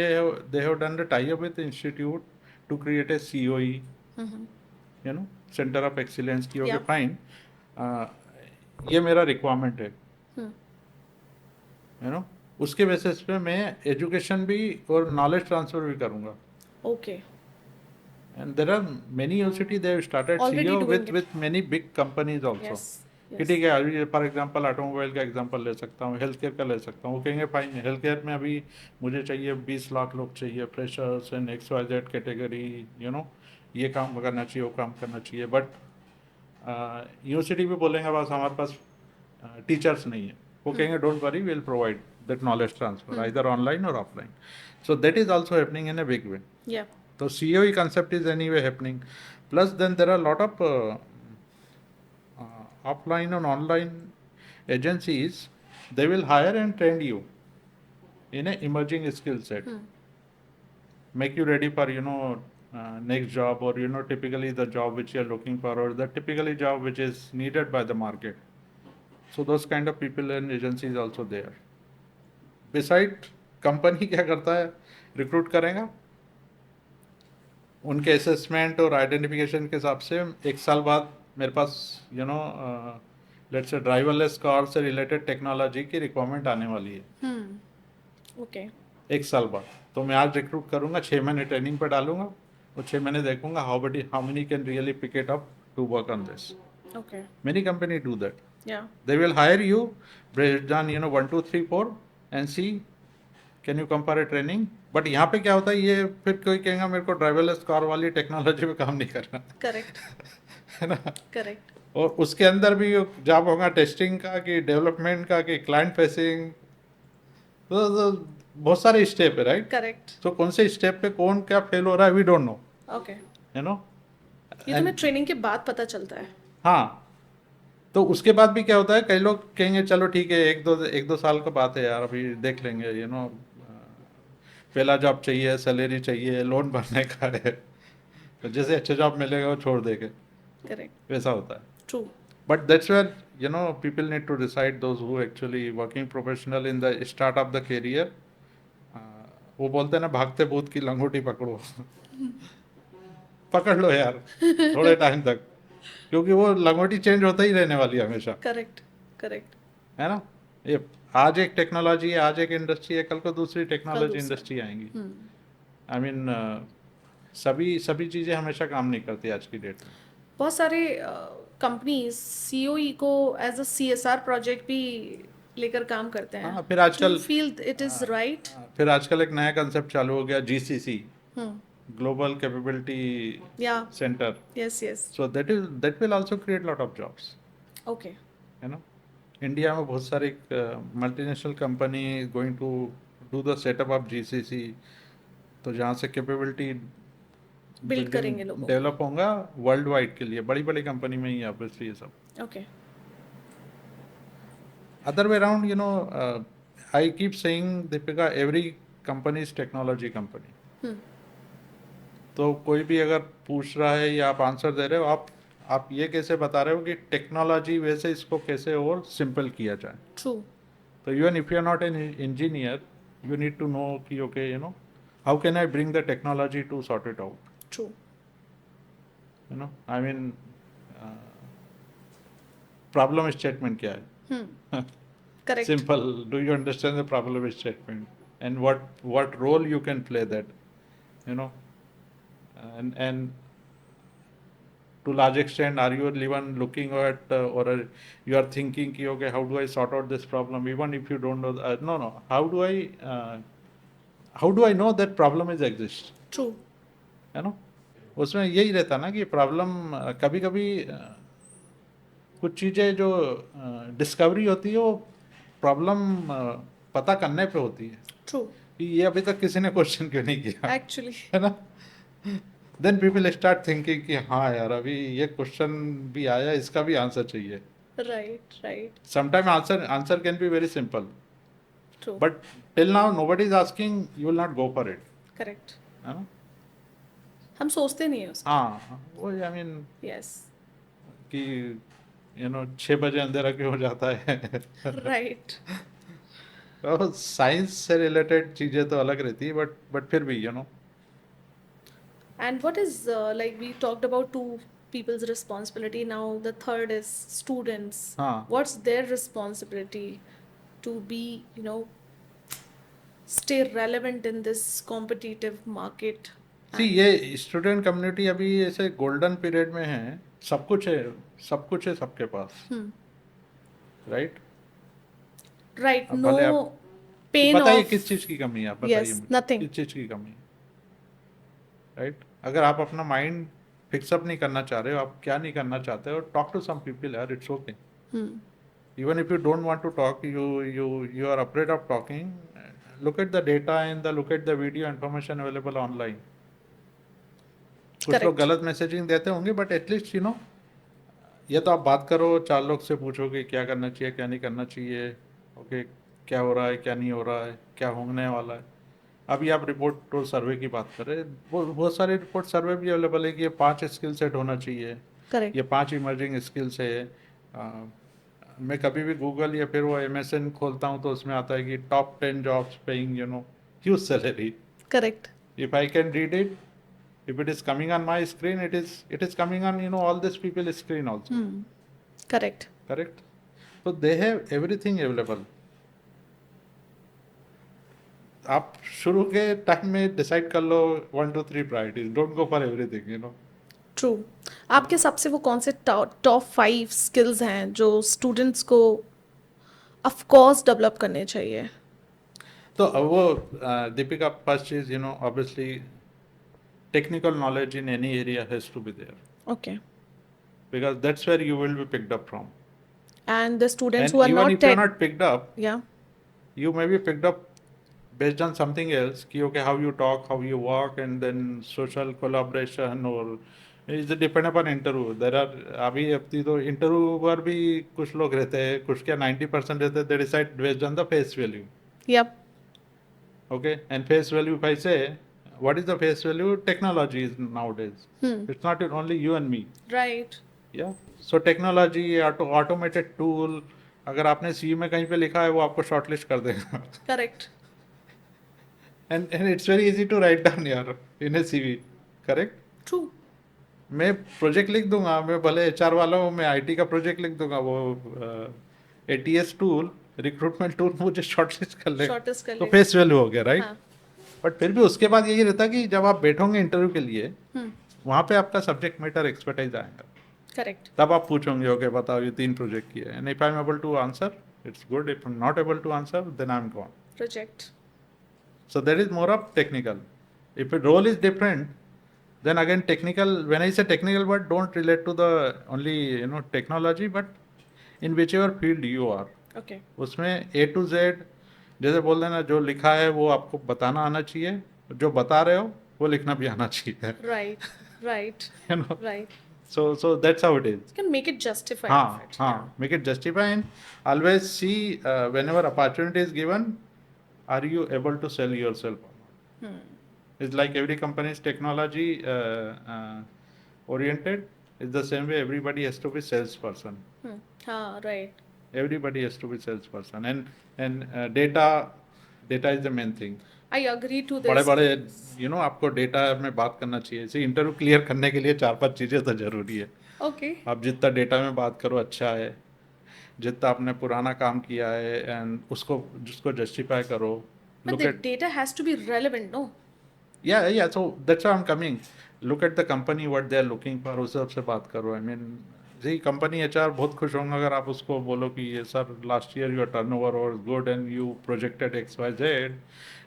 have done the tie up with institute to create a COE, Mm-hmm. You know, centre of excellence की। Okay Yeah. Fine, ये मेरा रिक्वायरमेंट है, Hmm. यू नो, उसके basis पे मैं education भी और नॉलेज ट्रांसफर भी करूँगा। Okay. And there are many university they started Already CEO doing it. With many big companies also. Yes. कि Yes. ठीक है, अभी फॉर एग्जांपल ऑटोमोबाइल का एग्जांपल ले सकता हूँ, हेल्थ केयर का ले सकता हूँ। वो कहेंगे फाइन, हेल्थ केयर में अभी मुझे चाहिए 20 लाख लोग चाहिए, freshers and XYZ category, you know, ये काम करना चाहिए, वो काम करना चाहिए। बट यूनिवर्सिटी भी बोलेंगे बस हमारे पास टीचर्स नहीं है। वो कहेंगे don't worry, will provide that knowledge transfer either online और offline. So that is also happening in a big way. Yeah. तो COE concept is anyway happening. Plus, then there are a lot of offline and online agencies. They will hire and train you in an emerging skill set, Hmm. make you ready for next job, or typically the job which you are looking for, or the typically job which is needed by the market. So those kind of people and agencies also there. Beside, company क्या करता है, recruit करेगा, उनके assessment और identification के हिसाब से 1 साल बाद मेरे पास लेट्स से ड्राइवरलेस कार से रिलेटेड टेक्नोलॉजी की रिक्वायरमेंट आने वाली है। Hmm. Okay. 1 साल बाद तो मैं आज रिक्रूट करूंगा, 6 महीने ट्रेनिंग पर डालूंगा, और 6 महीने देखूंगा how many can really pick it up to work on this. Okay. Many company do that. Yeah. They will hire you based on 1 2 3 4 and see can you come for a training. But यहाँ पे क्या होता है, ये फिर कोई कहेगा मेरे को ड्राइवरलेस कार वाली टेक्नोलॉजी में काम नहीं करना। Correct. है ना। Correct. और उसके अंदर भी जॉब होगा टेस्टिंग का, कि डेवलपमेंट का, कि क्लाइंट फेसिंग, तो बहुत सारे स्टेप है, राइट। Correct. तो कौन से स्टेप पे कौन क्या फेल हो रहा है, we don't know, Okay. You know. ये तुम्हें ट्रेनिंग के बाद पता चलता है. हाँ, तो उसके बाद भी क्या होता है, कई लोग कहेंगे चलो ठीक है, एक दो साल का बात है यार, अभी देख लेंगे, पहला जॉब चाहिए, सैलरी चाहिए, लोन भरने का है, तो जैसे अच्छा जॉब मिलेगा वो छोड़ देंगे, Correct. वैसा होता है। True. But that's where people need to decide, those who actually working professional in the start of the career, वो बोलते हैं ना, भागते भूत की लंगोटी पकड़ो। पकड़ लो यार थोड़े टाइम तक, क्योंकि वो लंगोटी चेंज होता ही रहने वाली है हमेशा, Correct. Correct. है ना। ये आज एक टेक्नोलॉजी है, आज एक इंडस्ट्री है, कल को दूसरी कल टेक्नोलॉजी दूसरा. इंडस्ट्री आएंगी। Hmm. आई मीन सभी सभी चीज़ें हमेशा काम नहीं करती आज की डेट में। बहुत सारे कंपनीज सीओई को एज अ सीएसआर प्रोजेक्ट भी लेकर काम करते हैं. हाँ, फिर डू यू आजकल फील इट इज राइट? फिर आजकल एक नया कंसेप्ट चालू हो गया, GCC, ग्लोबल कैपेबिलिटी या. Centre. Yes. Yes. So that will also create lot of jobs, okay. है ना। इंडिया में बहुत सारी multinational company going to do the setup of GCC, तो जहाँ से कैपेबिलिटी बिल्ड करेंगे लोगों. डेवलप होगा वर्ल्ड वाइड के लिए, बड़ी बड़ी कंपनी में ही ऑब्वियसली ये सब। Okay. Other way around, I keep saying Deepika, every company is technology company. तो कोई भी अगर पूछ रहा है या आप आंसर दे रहे हो, आप ये कैसे बता रहे हो कि टेक्नोलॉजी वैसे इसको कैसे और सिंपल किया जाए। ट्रू. तो even if you are not an engineer, you need to know कि okay, how can I bring the technology to sort it out? True. You know, I mean, uh, problem statement क्या है? Correct. Simple. Do you understand the problem statement and what role you can play that? You know, and to large extent, are you even looking at you are thinking कि okay, how do I sort out this problem? Even if you don't know, no. How do I know that problem is exist? True. है ना? उसमें यही रहता ना कि problem कभी कभी कुछ चीज़ें जो डिस्कवरी होती है वो प्रॉब्लम पता करने पे होती है True. कि ये अभी तक किसी ने क्वेश्चन क्यों नहीं किया, Actually. है ना? देन पीपल स्टार्ट थिंकिंग कि हाँ यार, अभी ये क्वेश्चन भी आया, इसका भी आंसर चाहिए. Right. Right. Sometime answer can be very simple, True. But till now nobody is asking, you will not go for it, Correct. है ना? हम सोचते नहीं है उसको. हाँ, वो आई मीन Yes. कि 6 बजे अंधेरा क्यों हो जाता है. Right. तो साइंस से रिलेटेड चीज़ें तो अलग रहती है, बट फिर भी And what is like we talked about two people's responsibility. Now the third is students. हाँ. What's their responsibility to be, stay relevant in this competitive market? सी ये स्टूडेंट कम्युनिटी अभी ऐसे गोल्डन पीरियड में है, सब कुछ है, सब कुछ है सबके पास, Hmm. राइट? Right. अब भले No आप pain बताइए of. किस चीज़ की कमी है, आप बताइए Yes. मुझे Nothing. किस चीज़ की कमी है, राइट? अगर आप अपना माइंड फिक्सअप नहीं करना चाह रहे हो, आप क्या नहीं करना चाहते हो, टॉक टू सम पीपल यार, it's okay. Hmm. Even if you don't want to talk, you are afraid of talking, look at the data and look at the video information available online. कुछ लोग Correct. गलत messaging देते होंगे, but at least ये तो आप बात करो, 4 लोग से पूछो कि क्या करना चाहिए, क्या नहीं करना चाहिए, ओके, क्या हो रहा है, क्या नहीं हो रहा है, क्या होने वाला है. अभी आप रिपोर्ट और सर्वे की बात करें, बहुत सारे रिपोर्ट सर्वे भी अवेलेबल है कि ये 5 स्किल सेट होना चाहिए, Correct. ये 5 इमर्जिंग स्किल्स है. मैं कभी भी गूगल या फिर वो MSN खोलता हूँ तो उसमें आता है कि top 10 jobs paying huge salary. Correct. If I can read it, if it is coming on my screen, it is coming on all these people screen also. Hmm. Correct. Correct? So they have everything available. आप शुरू के time में decide कर लो 1 2 3 priorities, don't go for everything. True. आपके हिसाब से वो कौन से टॉप 5 स्किल्स हैं जो स्टूडेंट्स को ऑफ कोर्स डेवलप करने चाहिए? तो वो दीपिका, फर्स्ट चीज obviously technical knowledge in any area has to be there, ओके. because that's where you will be picked up from. And the students And who आर even not if you're not picked up, या you may be picked up based on something else, कि okay, how you talk, how you walk, and then social collaboration, or is it depend upon interview. There are अभी तो interviewer भी कुछ लोग रहते हैं, कुछ क्या 90% रहते हैं, they decide based on the face value. Yup. Okay, and face value, if I say, what is the face value? Technology is nowadays. It's not only you and me. Right. Yeah. So technology, automated tool, अगर आपने सी में कहीं पे लिखा है वो आपको shortlist कर देगा. Correct. and it's very easy to write down यार in a CV. Correct? True. मैं प्रोजेक्ट लिख दूंगा, मैं भले HR वाला हूँ, मैं IT का प्रोजेक्ट लिख दूंगा, वो ATS टूल, रिक्रूटमेंट टूल मुझे शॉर्टलिस्ट कर लेगा. शॉर्टेस्ट कर तो लेगा. फेस वैल्यू हो गया, राइट? हाँ. बट फिर भी उसके बाद यही रहता कि जब आप बैठोगे इंटरव्यू के लिए, हम्म. वहाँ पे आपका सब्जेक्ट मैटर एक्सपर्टाइज आएगा. करेक्ट. तब आप पूछोगे, ओके बताओ ये 3 प्रोजेक्ट किए, and if I am able to answer, it's good. If I am not able to answer, then I am gone. Project. So that is more of technical. If a role is different, then again technical. When I say technical, but don't relate to the only technology, but in whichever field you are. Okay. उसमें A to Z, जैसे बोल देना, जो लिखा है वो आपको बताना आना चाहिए, जो बता रहे हो वो लिखना भी आना चाहिए. Right. Right. You know. Right. So that's how it is. Can make it justified हाँ, ऑफ इट. हाँ, make it justify, and always see whenever opportunity is given, are you able to sell yourself or not? It's like every company is technology oriented. It's the same way everybody has to be salesperson. हाँ. Right. Everybody has to be salesperson, and data is the main thing. I agree to बड़े this. बड़े आपको data में बात करना चाहिए। इसी interview clear करने के लिए 4-5 चीज़ें तो ज़रूरी है। Okay. आप जितना डेटा में बात करो अच्छा है, जितना आपने पुराना काम किया है एंड उसको जिसको जस्टिफाई करो। But look the at data has to be relevant, no? या so that's why I am coming. Look at the company what they are looking for, उस हिसाब से बात करो। आई मीन जी कंपनी एचआर बहुत खुश होंगे अगर आप उसको बोलो कि ये sir last year your turnover was good and you projected X Y Z,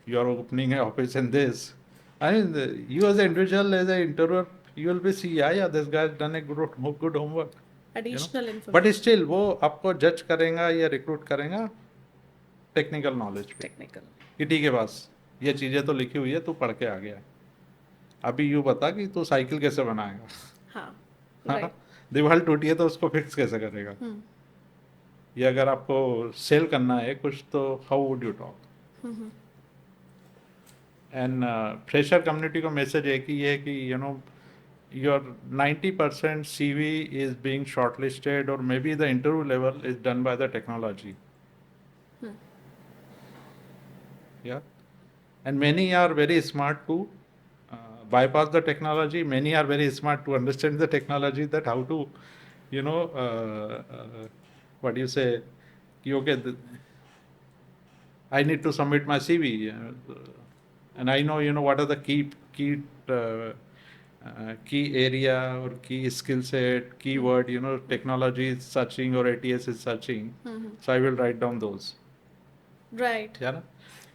you are opening है office in this. I mean you as a individual as a interviewer you will be see या this guy done a good homework, Additional but information. Still वो आपको जज करेगा या recruit करेगा technical knowledge पे Technical. कि ठीक है बस ये चीज़ें तो लिखी हुई है, तू पढ़ के आ गया। अभी यूँ बता कि तू साइकिल कैसे बनाएगा। हाँ. हाँ, Right. दीवार टूटी है तो उसको फिक्स कैसे करेगा। ये अगर आपको सेल करना है कुछ तो how would you talk. And fresher community को मैसेज एक ही है कि your 90% CV is being shortlisted or maybe the interview level is done by the technology. Yeah. And many are very smart to bypass the technology. Many are very smart to understand the technology, that how to, what do you say, okay, I need to submit my CV, and I know, what are the key area or key skill set, keyword, technology is searching or ATS is searching. So I will write down those. Right. Yeah.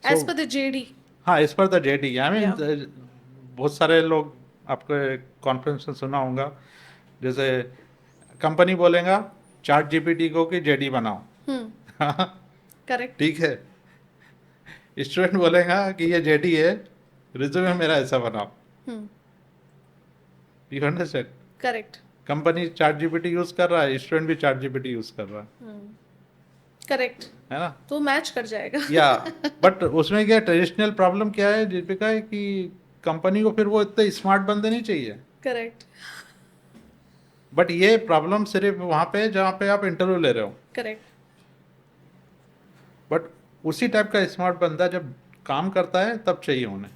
As So per the JD. हाँ, as per the JD. I mean Yeah. बहुत सारे लोग आपके conference में सुना होगा, जैसे company बोलेगा चार्ट जीपीटी को कि जेडी बनाओ। Correct. ठीक है, स्टूडेंट बोलेगा कि ये जेडी है, रिज्यूमे मेरा ऐसा बनाओ। You understand. Correct. Company chart GPT use कर रहा है, स्टूडेंट भी चार्ट जीपीटी यूज कर रहा Correct. है ना। तो मैच कर जाएगा. या बट उसमें क्या ट्रेडिशनल प्रॉब्लम क्या है दीपिका, है कि कंपनी को फिर वो इतने स्मार्ट बंदे नहीं चाहिए। Correct. बट ये प्रॉब्लम सिर्फ वहां पे जहाँ पे आप इंटरव्यू ले रहे हो। Correct. बट उसी टाइप का स्मार्ट बंदा जब काम करता है तब चाहिए उन्हें।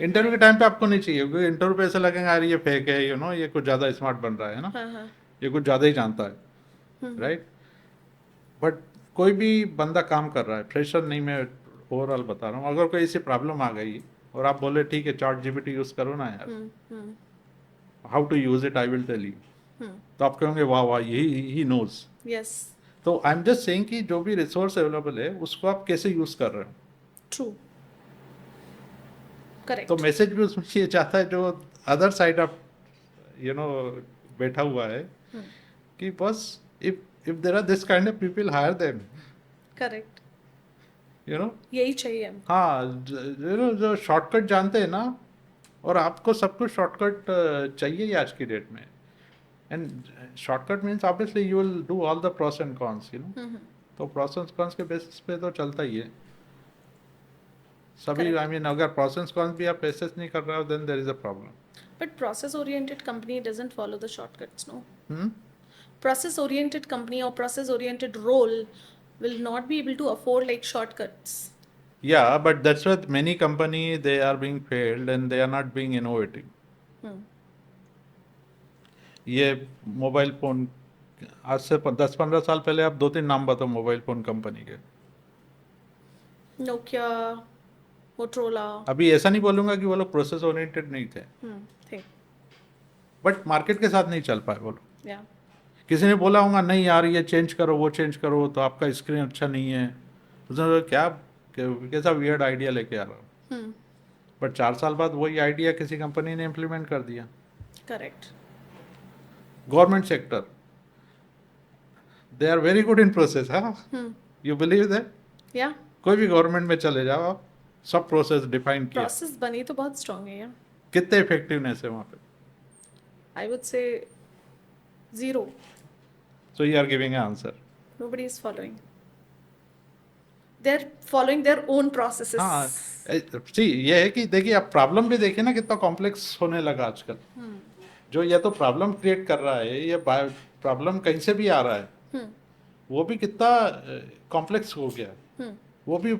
इंटरव्यू के टाइम पे आपको नहीं चाहिए, क्योंकि इंटरव्यू पे ऐसा लगेगा यार ये फेक है, ये कुछ ज्यादा स्मार्ट बन रहा है ना, हाँ. ये कुछ ज्यादा ही जानता है, राइट। बट कोई भी बंदा काम कर रहा है, फ्रेशर नहीं, मैं ओवरऑल बता रहा हूँ, अगर कोई ऐसी प्रॉब्लम आ गई और आप बोले ठीक है चार्ट जीपीटी यूज करो ना यार, how to use it I will tell you, तो आप कहोगे वाह वाह ही नोज। Yes. तो आई एम जस्ट सेइंग कि जो भी रिसोर्स अवेलेबल है उसको आप कैसे यूज कर रहे हो। True. Correct. तो मैसेज भी उसमें ये चाहता है जो अदर साइड ऑफ बैठा हुआ है कि बस if there are this kind of people hire them. Correct. यही चाहिए हम. हाँ, जो शॉर्टकट जानते हैं ना, और आपको सब कुछ शॉर्टकट चाहिए ही आज की डेट में। And shortcut means obviously you will do all the pros and cons, तो प्रोस एंड कॉन्स के बेसिस पे तो चलता ही है सभी। आई मीन अगर प्रोस एंड कॉन्स भी आप एसेस नहीं कर रहे हो then there is a problem. But process-oriented company doesn't follow the shortcuts, no? Process-oriented company or process-oriented role will not be able to afford like shortcuts. Yeah, but that's what many company they are being failed and they are not being innovative. ये mobile phone आज से 10-15 साल पहले आप 2-3 नाम बताओ mobile phone company के। Nokia, Motorola. अभी ऐसा नहीं बोलूंगा कि वो लोग प्रोसेस ओरिएंटेड नहीं थे, थे. बट मार्केट के साथ नहीं चल पाए वो लोग। Yeah. किसी ने बोला होगा नहीं यार ये चेंज करो वो चेंज करो तो आपका स्क्रीन अच्छा नहीं है, उसने बोला, क्या कैसा वियर्ड आइडिया लेके आ रहा हूँ। बट 4 साल बाद वही आइडिया किसी कंपनी ने इम्प्लीमेंट कर दिया। Correct. Government sector they are very good in process. हाँ, यू बिलीव दैट? Yeah. कोई भी गवर्नमेंट में चले जाओ आप, सब प्रोसेस डिफाइन किया। Process बनी तो बहुत strong है यार. कितने इफेक्टिवनेस है वहाँ पे? I would say 0. So you are giving an answer. Nobody is following. They're following their own processes. हाँ, सी ये है कि देखिए आप प्रॉब्लम भी देखिए ना कितना कॉम्प्लेक्स होने लगा आजकल। जो ये तो प्रॉब्लम क्रिएट कर रहा है, ये प्रॉब्लम कहीं से भी आ रहा है, वो भी कितना कॉम्प्लेक्स हो गया। वो भी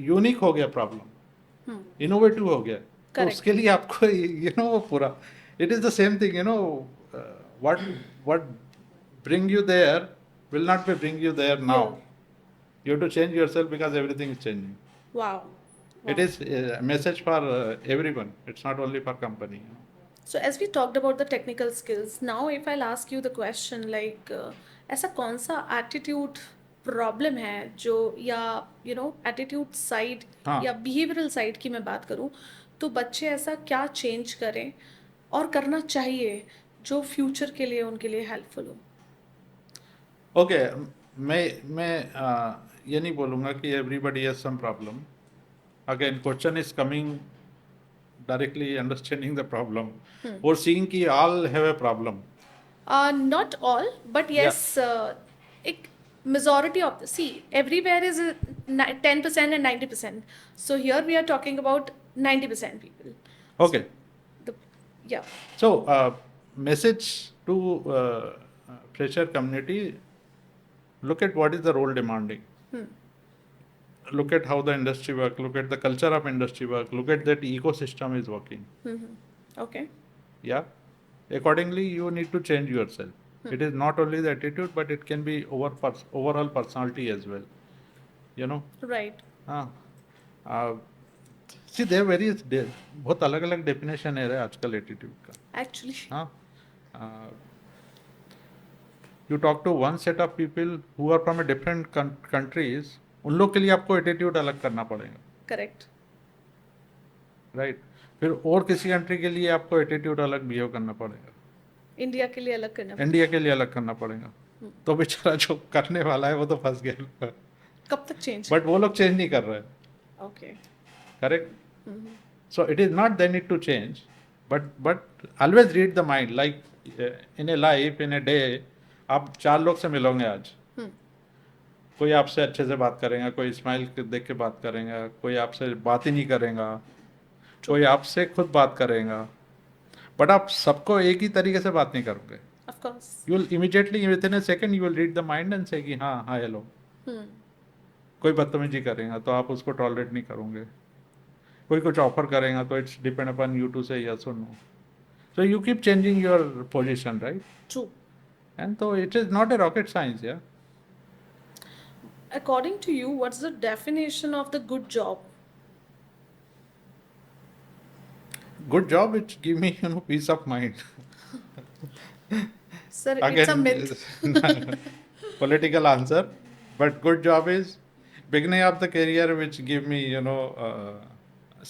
यूनिक हो गया प्रॉब्लम, इनोवेटिव हो गया, तो करेक्ट उसके लिए आपको वो पूरा it is the same thing, what what bring you there will not be bring you there now. Yeah. You have to change yourself because everything is changing. Wow. It Wow. is a message for everyone. It's not only for company. So as we talked about the technical skills, now if I'll ask you the question like ऐसा कौन सा attitude problem है जो या attitude side हाँ या behavioral side की मैं बात करूँ, तो बच्चे ऐसा क्या change करें और करना चाहिए जो future के लिए उनके लिए helpful हो. ओके, मैं ये नहीं बोलूँगा कि everybody has some problem. Again question is coming directly understanding the problem or seeing कि all have a problem. Not all, but Yeah. yes, एक majority of the see everywhere is 10% and 90%. So here we are talking about 90% people. Okay. The yeah. So message to fresher community, look at what is the role demanding. Look at how the industry work, look at the culture of industry work, look at that ecosystem is working. Okay. Yeah, accordingly you need to change yourself. It is not only the attitude, but it can be overall personality as well, Right. See there various बहुत अलग अलग definition है आजकल attitude का. Actually. हाँ, you talk to one set of people who are from a different countries, उन लोग के लिए आपको एटीट्यूड अलग करना पड़ेगा. Correct. राइट. फिर और किसी कंट्री के लिए आपको एटीट्यूड अलग बिहेव करना पड़ेगा. इंडिया के लिए अलग करना. इंडिया के लिए अलग करना पड़ेगा. तो बेचारा जो करने वाला है वो तो फंस गया. कब तक चेंज? बट वो लोग चेंज नहीं कर रहे. Okay. Correct. So it is not they need to change, but always read the mind. Like in a life, in a day, आप 4 लोग से मिलोगे आज. कोई आपसे अच्छे से बात करेगा, कोई स्माइल देख के बात करेगा, कोई आपसे बात ही नहीं करेगा, कोई आपसे खुद बात करेगा, बट आप सबको एक ही तरीके से बात नहीं करोगे. Of course. You will immediately within a second you will read the mind and say कि हाँ हाँ हेलो. कोई बदतमीजी करेगा तो आप उसको टॉलरेट नहीं करोगे. कोई कुछ ऑफर करेगा तो it's depend upon you to say yes और no. So you keep changing your position, right? True. And तो it is not a rocket science. या According to you, what's the definition of the good job? Good job it's give me peace of mind. Sir, it's a myth. Political answer, but good job is beginning of the career which give me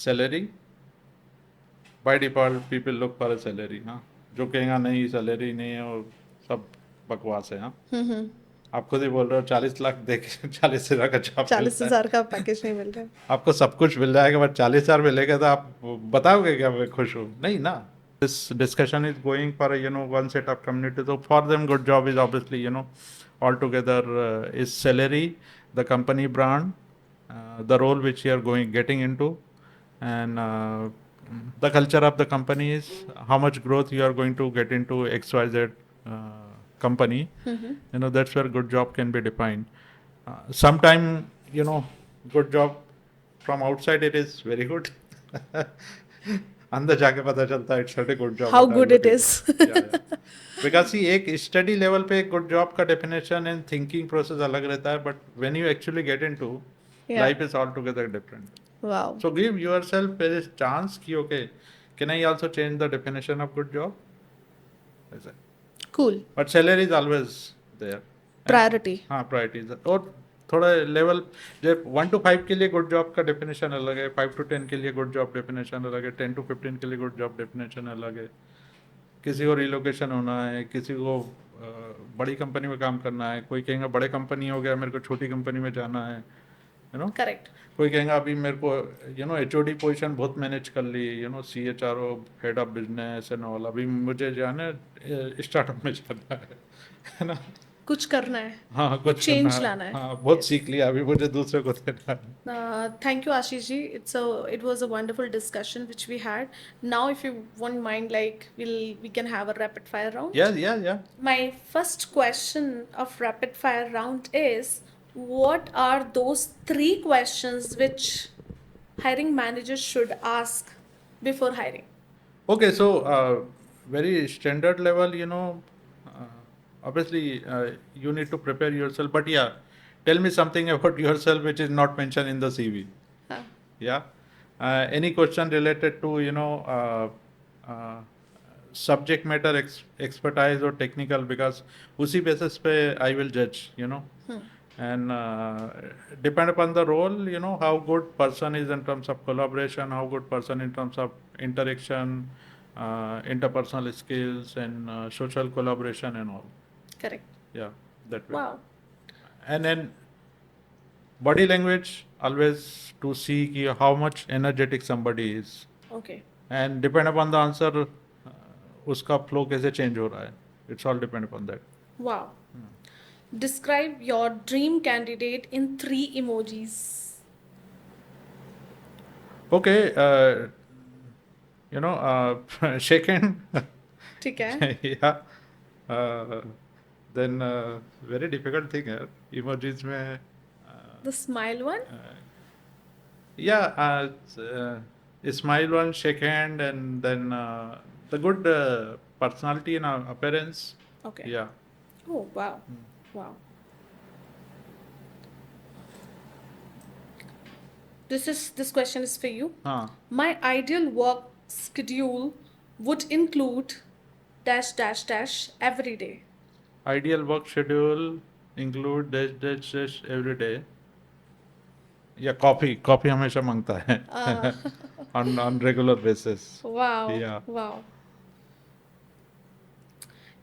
salary. By default people look for a salary. हाँ, जो कहेगा नहीं salary नहीं है और सब बकवास है. हाँ, आप खुद ही बोल रहे हो 40 लाख दे के 40,000 का जॉब, 40,000 का पैकेज नहीं मिल रहा है. आपको सब कुछ मिल जाएगा, बट 40,000 मिलेगा तो आप बताओगे क्या मैं खुश हूँ? नहीं ना. This discussion is going for one set of community. So for them, good job is obviously altogether is salary, the company brand, the role which you are getting into, and the culture of the company is how much growth you are going to get into XYZ company. That's where good job can be defined. Sometime good job from outside it is very good. अंदर जाके पता चलता है it's not a good job. How good it is. Because see एक study level पे good job का definition and thinking process अलग रहता है, but when you actually get into life is all together different. Wow. So give yourself a chance कि okay can I also change the definition of good job. Cool. But salary is always there. Priority. हाँ, priorities. और थोड़ा level जब 1 to 5 के लिए good job का definition अलग है, 5 to 10 के लिए गुड जॉब डेफिनेशन अलग है, 10 to 15 के लिए गुड जॉब डेफिनेशन अलग है. किसी को रिलोकेशन होना है, किसी को बड़ी कंपनी में काम करना है, कोई कहेगा बड़े कंपनी हो गया मेरे को छोटी कंपनी में जाना है, Correct. कोई कहेगा अभी मेरे को HOD पोजीशन बहुत मैनेज कर ली, CHRO head of business and all, अभी मुझे जाना है स्टार्टअप में जाना है ना, कुछ करना है. हाँ कुछ Change करना है. लाना है. हाँ, बहुत सीख लिया, अभी मुझे दूसरे को देना है. Thank you, Ashish ji. It was a wonderful discussion which we had. Now, if you won't mind, like we can have a rapid fire round. Yeah. My first question of rapid fire round is, What are those 3 questions which hiring managers should ask before hiring? Okay, so very standard level, obviously you need to prepare yourself. But yeah, tell me something about yourself which is not mentioned in the CV. Huh. Yeah. Any question related to, uh, subject matter expertise or technical, because usi basis pe I will judge. And depend upon the role, how good person is in terms of collaboration, how good person in terms of interaction, interpersonal skills, and social collaboration and all. Correct. Yeah, that way. Wow. And then body language, always to see how much energetic somebody is. Okay. And depend upon the answer, उसका flow कैसे change हो रहा है. It's all depend upon that. Wow. Describe your dream candidate in 3 emojis. Okay, shake hand. ठीक है. Yeah. Uh, then very difficult thing है. Emojis में The smile one? yeah, smile one, shake hand, and then the good personality and appearance. Okay. Yeah. Oh, wow. Wow. This question is for you. हाँ. My ideal work schedule would include dash dash dash every day. Ideal work schedule include dash every day. या coffee हमेशा मांगता है on regular basis. Wow. Yeah. Wow.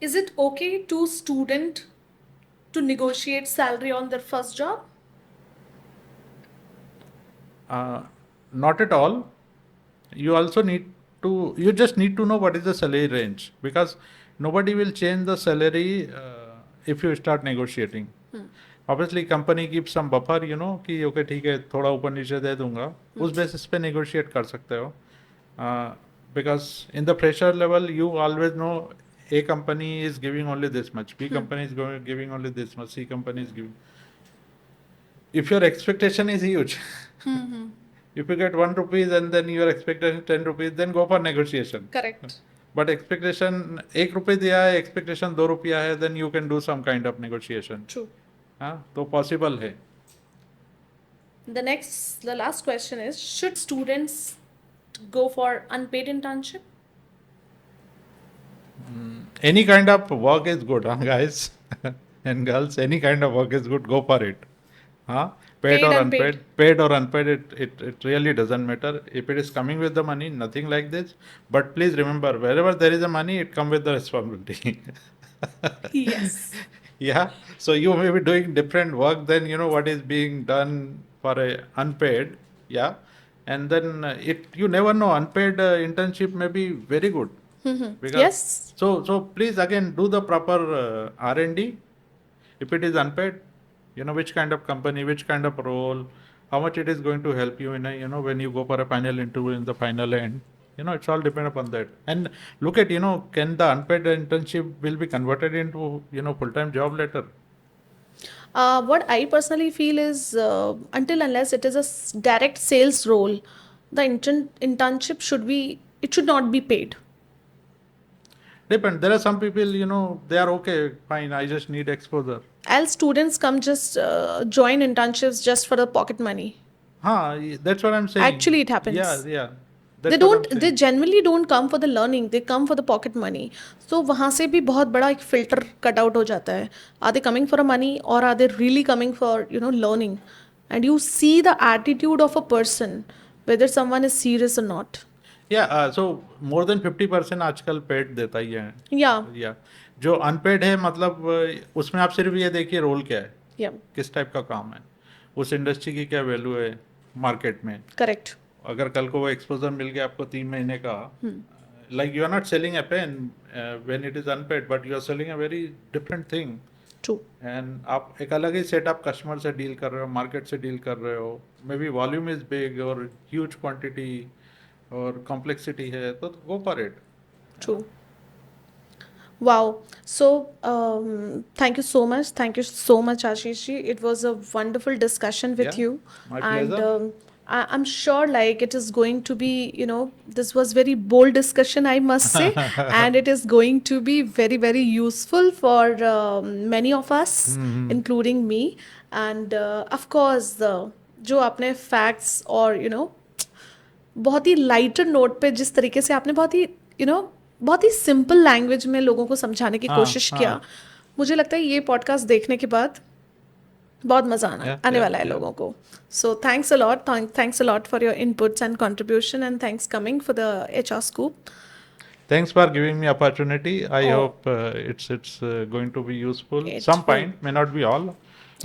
Is it okay to student to negotiate salary on their first job? Not at all. You just need to know what is the salary range, because nobody will change the salary if you start negotiating. Obviously company keeps some buffer, कि okay ठीक है थोड़ा ऊपर नीचे दे दूंगा, उस basis पे negotiate कर सकते हो. Because in the fresher level you always know A company is giving only this much, B company is giving only this much, C company is giving. If your expectation is huge, if you get 1 rupees and then your expectation 10 rupees, then go for negotiation. Correct. But expectation 1 रुपये दिया है, expectation 2 रुपया है, then you can do some kind of negotiation. True. हाँ, तो possible है. The last question is, should students go for unpaid internship? Any kind of work is good, guys and girls. Any kind of work is good. Go for it. Paid Paid, or unpaid. unpaid, paid or unpaid, it really doesn't matter. If it is coming with the money, nothing like this. But please remember, wherever there is a money, it comes with the responsibility. Yes. Yeah. So you may be doing different work than what is being done for a unpaid. Yeah. And then you never know. Unpaid internship may be very good. Because, Yes. So please again do the proper R&D. If it is unpaid, which kind of company, which kind of role, how much it is going to help you in a, when you go for a final interview in the final end. It's all depend upon that. And look at, can the unpaid internship will be converted into, full-time job later. What I personally feel is, until unless it is a direct sales role, the internship should not be paid. Depend. There are some people, they are okay, fine, I just need exposure. Else students come just join internships just for the pocket money. That's what I'm saying. Actually, it happens. Yeah. They genuinely don't come for the learning, they come for the pocket money. So वहाँ से भी बहुत बड़ा एक filter cut out हो जाता है. Are they coming for a money or are they really coming for learning? And you see the attitude of a person whether someone is serious or not. Yeah, so more than 50% आजकल paid देता ही है. Yeah. जो unpaid है मतलब उसमें आप सिर्फ ये देखिए रोल क्या है, Yeah. किस टाइप का काम है, उस इंडस्ट्री की क्या वैल्यू है मार्केट में. Correct. अगर कल को वो एक्सपोजर मिल गया आपको 3 महीने का, like you are not selling a pen when it is unpaid, but you are selling a very different thing. True. एंड आप एक अलग ही सेटअप कस्टमर से डील कर रहे हो, मार्केट से डील कर रहे हो, may be volume is big और ह्यूज क्वांटिटी और कॉम्प्लेक्सिटी है, तो go for it. True. Wow. So, thank you so much. Thank you so much, Ashish ji. It was a wonderful discussion with Yeah, you. my And pleasure. I'm sure like it is going to be, this was very bold discussion, I must say. And it is going to be very, very useful for many of us, Mhm. including me. And of course, जो आपने facts और, बहुत ही lighter note पे जिस तरीके से आपने बहुत ही बहुत ही सिंपल लैंग्वेज में लोगों को समझाने की हाँ कोशिश किया, हाँ, मुझे लगता है ये पॉडकास्ट देखने के बाद बहुत मजा yeah, आने yeah, वाला है yeah. लोगों को. So thanks a lot for your inputs and contribution and thanks coming for the HR scoop. Thanks for giving me opportunity. I Oh, hope it's going to be useful. it Some will. point may not be all.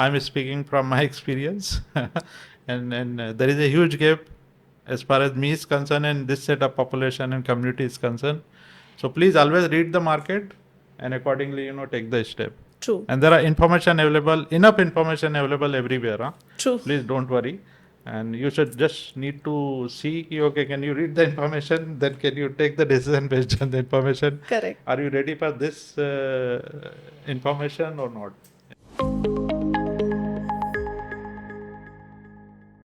I'm speaking from my experience, and there is a huge gap as far as me is concerned and this set of population and community is concerned. So please always read the market and accordingly, take the step. True. And there are information available, enough information available everywhere. Huh? True. Please don't worry. And you should just need to see, okay, can you read the information? Then can you take the decision based on the information? Correct. Are you ready for this information or not?